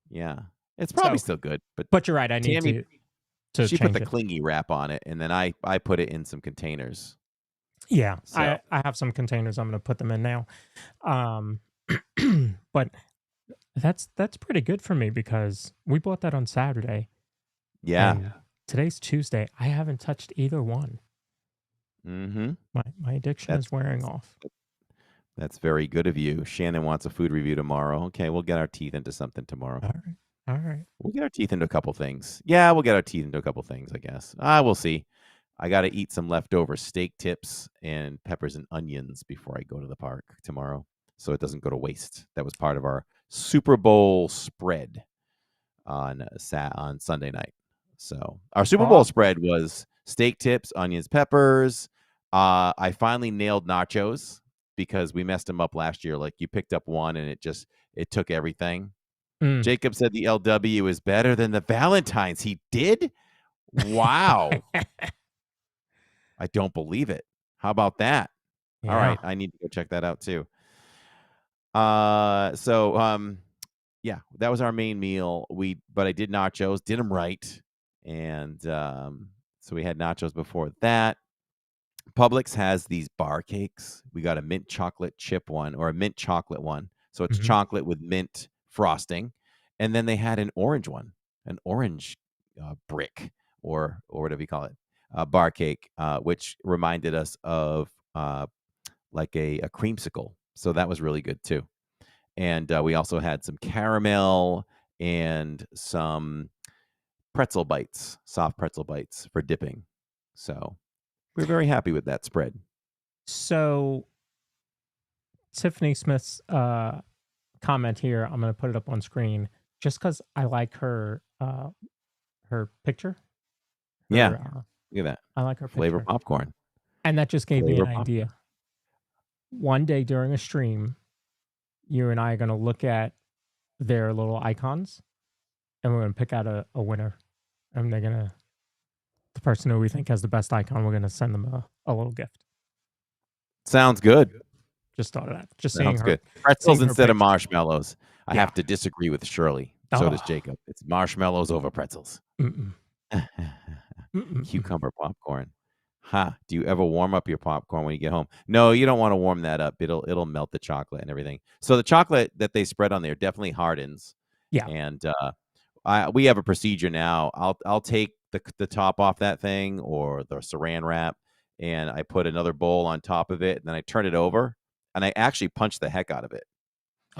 Yeah. It's probably So- still good, But you're right. I need Tammy, to she put change the it. clingy wrap on it, and then I put it in some containers. Yeah, So- I have some containers. I'm going to put them in now. But that's pretty good for me because we bought that on Saturday. Yeah. and today's Tuesday. I haven't touched either one. Mm-hmm. My addiction That's- is wearing off. That's very good of you. Shannon wants a food review tomorrow. Okay, we'll get our teeth into something tomorrow. All right. We'll get our teeth into a couple things. Yeah, we'll get our teeth into a couple things, I guess. We'll see. I got to eat some leftover steak tips and peppers and onions before I go to the park tomorrow, so it doesn't go to waste. That was part of our Super Bowl spread on Sunday night. So our Super Bowl spread was steak tips, onions, peppers. I finally nailed nachos because we messed them up last year. Like, you picked up one and it took everything. Mm. Jacob said the LW is better than the Valentine's. He did? Wow. I don't believe it. How about that? Yeah. All right, I need to go check that out too. Yeah, that was our main meal. But I did nachos, did them right, and so we had nachos before that. Publix has these bar cakes. We got a mint chocolate chip one or a mint chocolate one. So it's Mhm. chocolate with mint frosting, and then they had an orange one, an orange brick or whatever you call it, bar cake, which reminded us of like a creamsicle. So that was really good too. And we also had some caramel and some pretzel bites, soft pretzel bites for dipping. So we're very happy with that spread. So Tiffany Smith's comment here, I'm going to put it up on screen just because I like her picture. Yeah, Her, look at that. I like her Flavor picture. popcorn. And that just gave me Flavor an popcorn. idea. One day during a stream, you and I are going to look at their little icons and we're going to pick out a winner. And they're going to, the person who we think has the best icon, we're going to send them a little gift. Sounds good. Just thought of that. Just seeing Sounds her. good. Pretzels seeing her instead of picture. marshmallows. I Yeah. have to disagree with Shirley. So does Oh. Jacob. It's marshmallows over pretzels. Mm-mm. Mm-mm. Cucumber popcorn. Ha! Do you ever warm up your popcorn when you get home? No, you don't want to warm that up. It'll melt the chocolate and everything. So the chocolate that they spread on there definitely hardens. Yeah. And we have a procedure now. I'll take the top off that thing or the saran wrap, and I put another bowl on top of it, and then I turn it over, and I actually punch the heck out of it.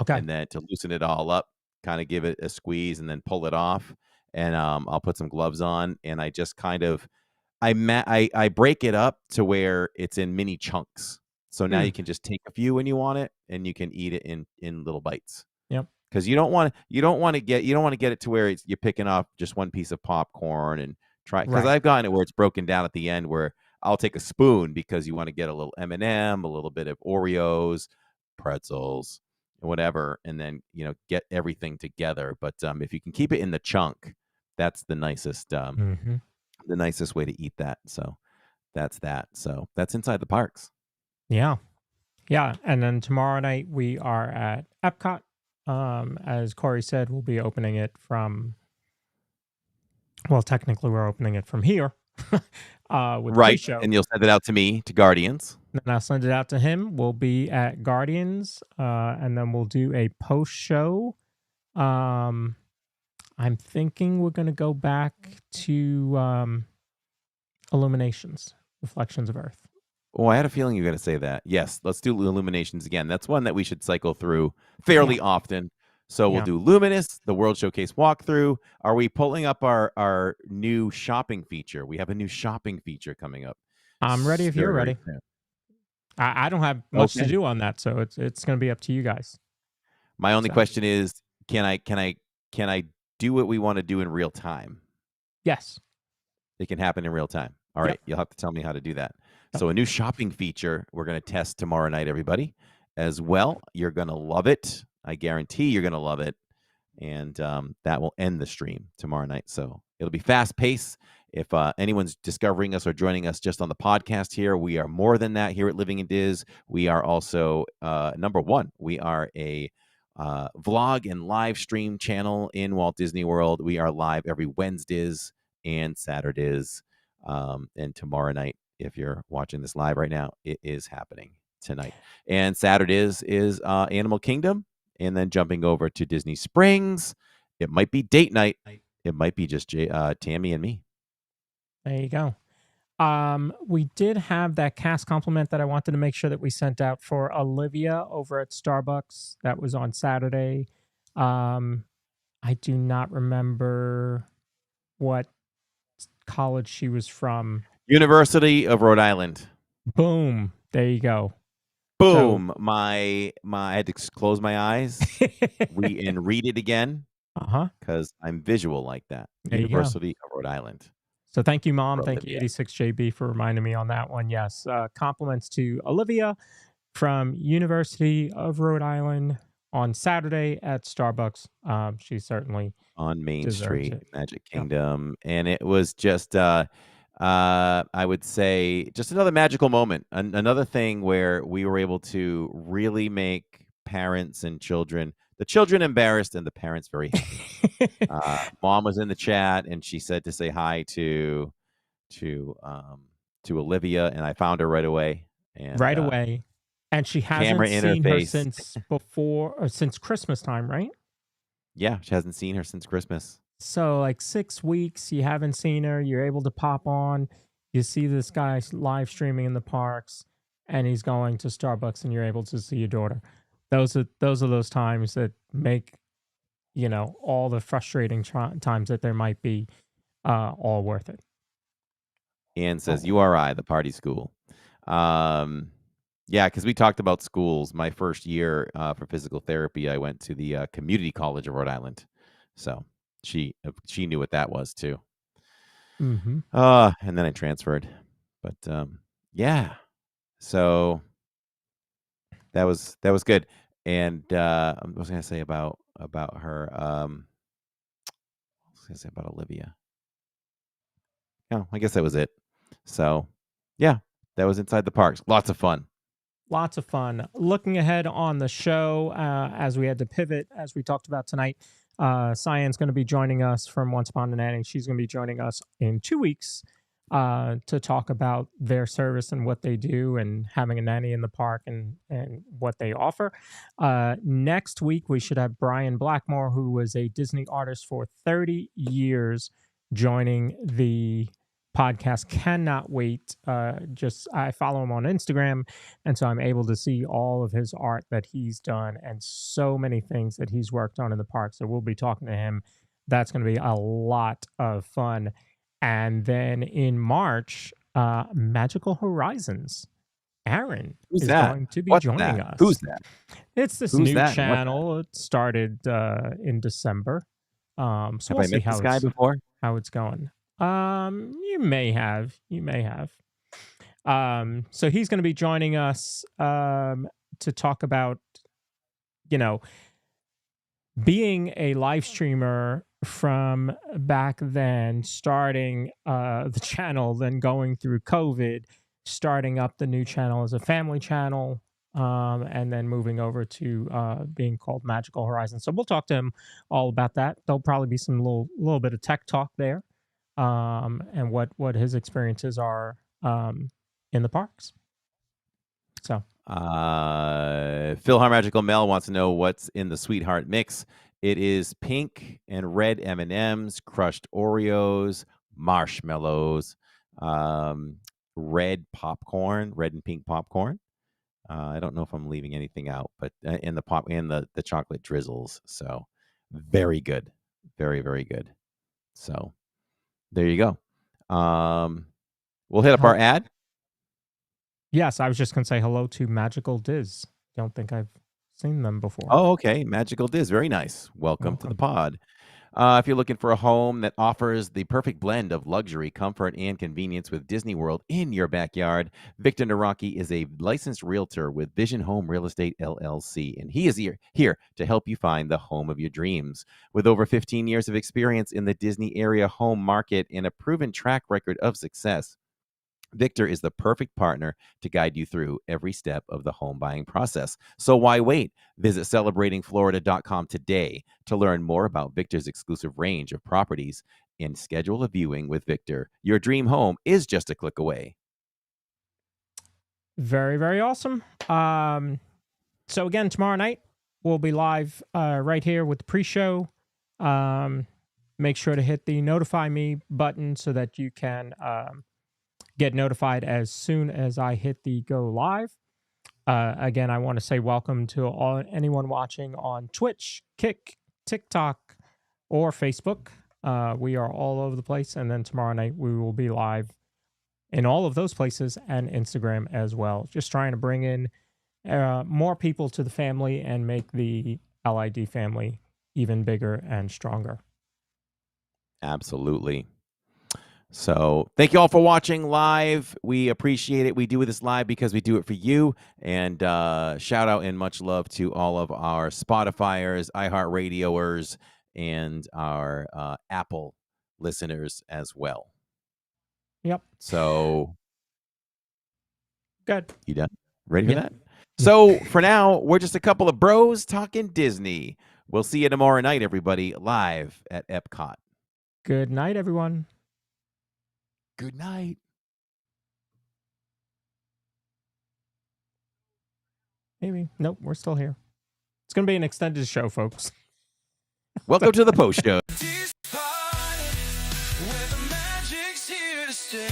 Okay. And then to loosen it all up, kind of give it a squeeze, and then pull it off. And I'll put some gloves on, and I just kind of I break it up to where it's in mini chunks. So now you can just take a few when you want it, and you can eat it in little bites. Yep. Because you don't want to get it to where you're picking off just one piece of popcorn and try. Because Right. I've gotten it where it's broken down at the end, where I'll take a spoon because you want to get a little M&M, a little bit of Oreos, pretzels, whatever, and then get everything together. But if you can keep it in the chunk, that's the nicest Mm-hmm. the nicest way to eat that. So that's that. So that's inside the parks. Yeah. Yeah. And then tomorrow night we are at Epcot. As Corey said, we'll be opening it from, well, technically we're opening it from here. With the Right. pre-show. And you'll send it out to me, to Guardians. Then I'll send it out to him. We'll be at Guardians, and then we'll do a post-show. I'm thinking we're going to go back to Illuminations, Reflections of Earth. Oh, I had a feeling you were going to say that. Yes, let's do Illuminations again. That's one that we should cycle through fairly often. So we'll Yeah. do Luminous, the World Showcase walkthrough. Are we pulling up our new shopping feature? We have a new shopping feature coming up. I'm ready if you're very ready. soon. I don't have much to Okay. do on that, so it's going to be up to you guys. My only So- question is, can I do what we want to do in real time? Yes. It can happen in real time. All right. Yep. You'll have to tell me how to do that. Yep. So a new shopping feature we're going to test tomorrow night, everybody, as well. You're going to love it. I guarantee you're going to love it. And that will end the stream tomorrow night. So it'll be fast paced. If anyone's discovering us or joining us just on the podcast here, we are more than that here at Living in Diz. We are also, number one, we are a vlog and live stream channel in Walt Disney World. We are live every Wednesdays and Saturdays. And tomorrow night, if you're watching this live right now, it is happening tonight. And Saturdays is Animal Kingdom. And then jumping over to Disney Springs. It might be date night. It might be just Tammy and me. There you go. We did have that cast compliment that I wanted to make sure that we sent out for Olivia over at Starbucks. That was on Saturday. I do not remember what college she was from. University of Rhode Island. Boom. There you go. Boom. I had to close my eyes and read it again because I'm visual like that. There you go. University of Rhode Island. So thank you, Mom. For Thank you, Olivia. 86JB, for reminding me on that one. Yes. Compliments to Olivia from University of Rhode Island on Saturday at Starbucks. She certainly On Main deserves Street, it. Magic Yep. Kingdom. And it was just I would say just another magical moment, another thing where we were able to really make parents and children, the children embarrassed and the parents very happy. Mom was in the chat and she said to say hi to um, to Olivia, and I found her right away. And Right away. And she camera hasn't in her seen her face. since Christmas time, right? Yeah, she hasn't seen her since Christmas. So like 6 weeks, you haven't seen her. You're able to pop on. You see this guy live streaming in the parks, and he's going to Starbucks, and you're able to see your daughter. Those are those times that make all the frustrating times that there might be all worth it. Ann says URI, the party school. Yeah, because we talked about schools. My first year for physical therapy, I went to the Community College of Rhode Island. So she knew what that was too. Mm-hmm. And then I transferred. But yeah, so that was good. And what was I gonna say about her? What was I gonna say about Olivia? No, I guess that was it. So yeah, that was Inside the Parks. Lots of fun. Lots of fun. Looking ahead on the show, as we had to pivot, as we talked about tonight, Cyan's going to be joining us from Once Upon a Nanny. She's going to be joining us in 2 weeks to talk about their service and what they do and having a nanny in the park and what they offer. Next week, we should have Brian Blackmore, who was a Disney artist for 30 years, joining the podcast. Cannot wait. I follow him on Instagram, and so I'm able to see all of his art that he's done and so many things that he's worked on in the park. So we'll be talking to him. That's going to be a lot of fun. And then in March, Magical Horizons. Aaron Who's is that? going to be What's joining that? us. Who's that? It's this Who's new that? What's that? channel. It started in December. So Have we'll I see met this guy before? how it's going. You may have. So he's going to be joining us to talk about, being a live streamer from back then, starting the channel, then going through COVID, starting up the new channel as a family channel, and then moving over to being called Magical Horizons. So we'll talk to him all about that. There'll probably be some little bit of tech talk there. And what his experiences are in the parks. So Phil Magical Mel wants to know what's in the Sweetheart mix. It is pink and red M&Ms, crushed Oreos, marshmallows, red popcorn, red and pink popcorn. I don't know if I'm leaving anything out, but in the pop and the chocolate drizzles. So very good, very very good. So there you go. We'll hit up our ad. Yes, I was just going to say hello to Magical Diz. Don't think I've seen them before. Oh, okay. Magical Diz. Very nice. Welcome to the pod. If you're looking for a home that offers the perfect blend of luxury, comfort, and convenience with Disney World in your backyard, Victor Naraki is a licensed realtor with Vision Home Real Estate LLC, and he is here to help you find the home of your dreams. With over 15 years of experience in the Disney area home market and a proven track record of success, Victor is the perfect partner to guide you through every step of the home buying process. So why wait? Visit celebratingflorida.com today to learn more about Victor's exclusive range of properties and schedule a viewing with Victor. Your dream home is just a click away. Very, very awesome. So again, tomorrow night, we'll be live right here with the pre-show. Make sure to hit the notify me button so that you can get notified as soon as I hit the go live. Again, I want to say welcome to anyone watching on Twitch, Kick, TikTok, or Facebook. We are all over the place. And then tomorrow night, we will be live in all of those places and Instagram as well. Just trying to bring in more people to the family and make the LID family even bigger and stronger. Absolutely. So thank you all for watching live. We appreciate it. We do this live because we do it for you. And shout out and much love to all of our Spotifyers, iHeartRadioers, and our Apple listeners as well. Yep. So Good. you done? Ready for Yeah. that? So for now, we're just a couple of bros talking Disney. We'll see you tomorrow night, everybody, live at Epcot. Good night, everyone. Good night. Maybe. Nope, we're still here. It's going to be an extended show, folks. Welcome to the post show. DizPod, where the magic's here to stay.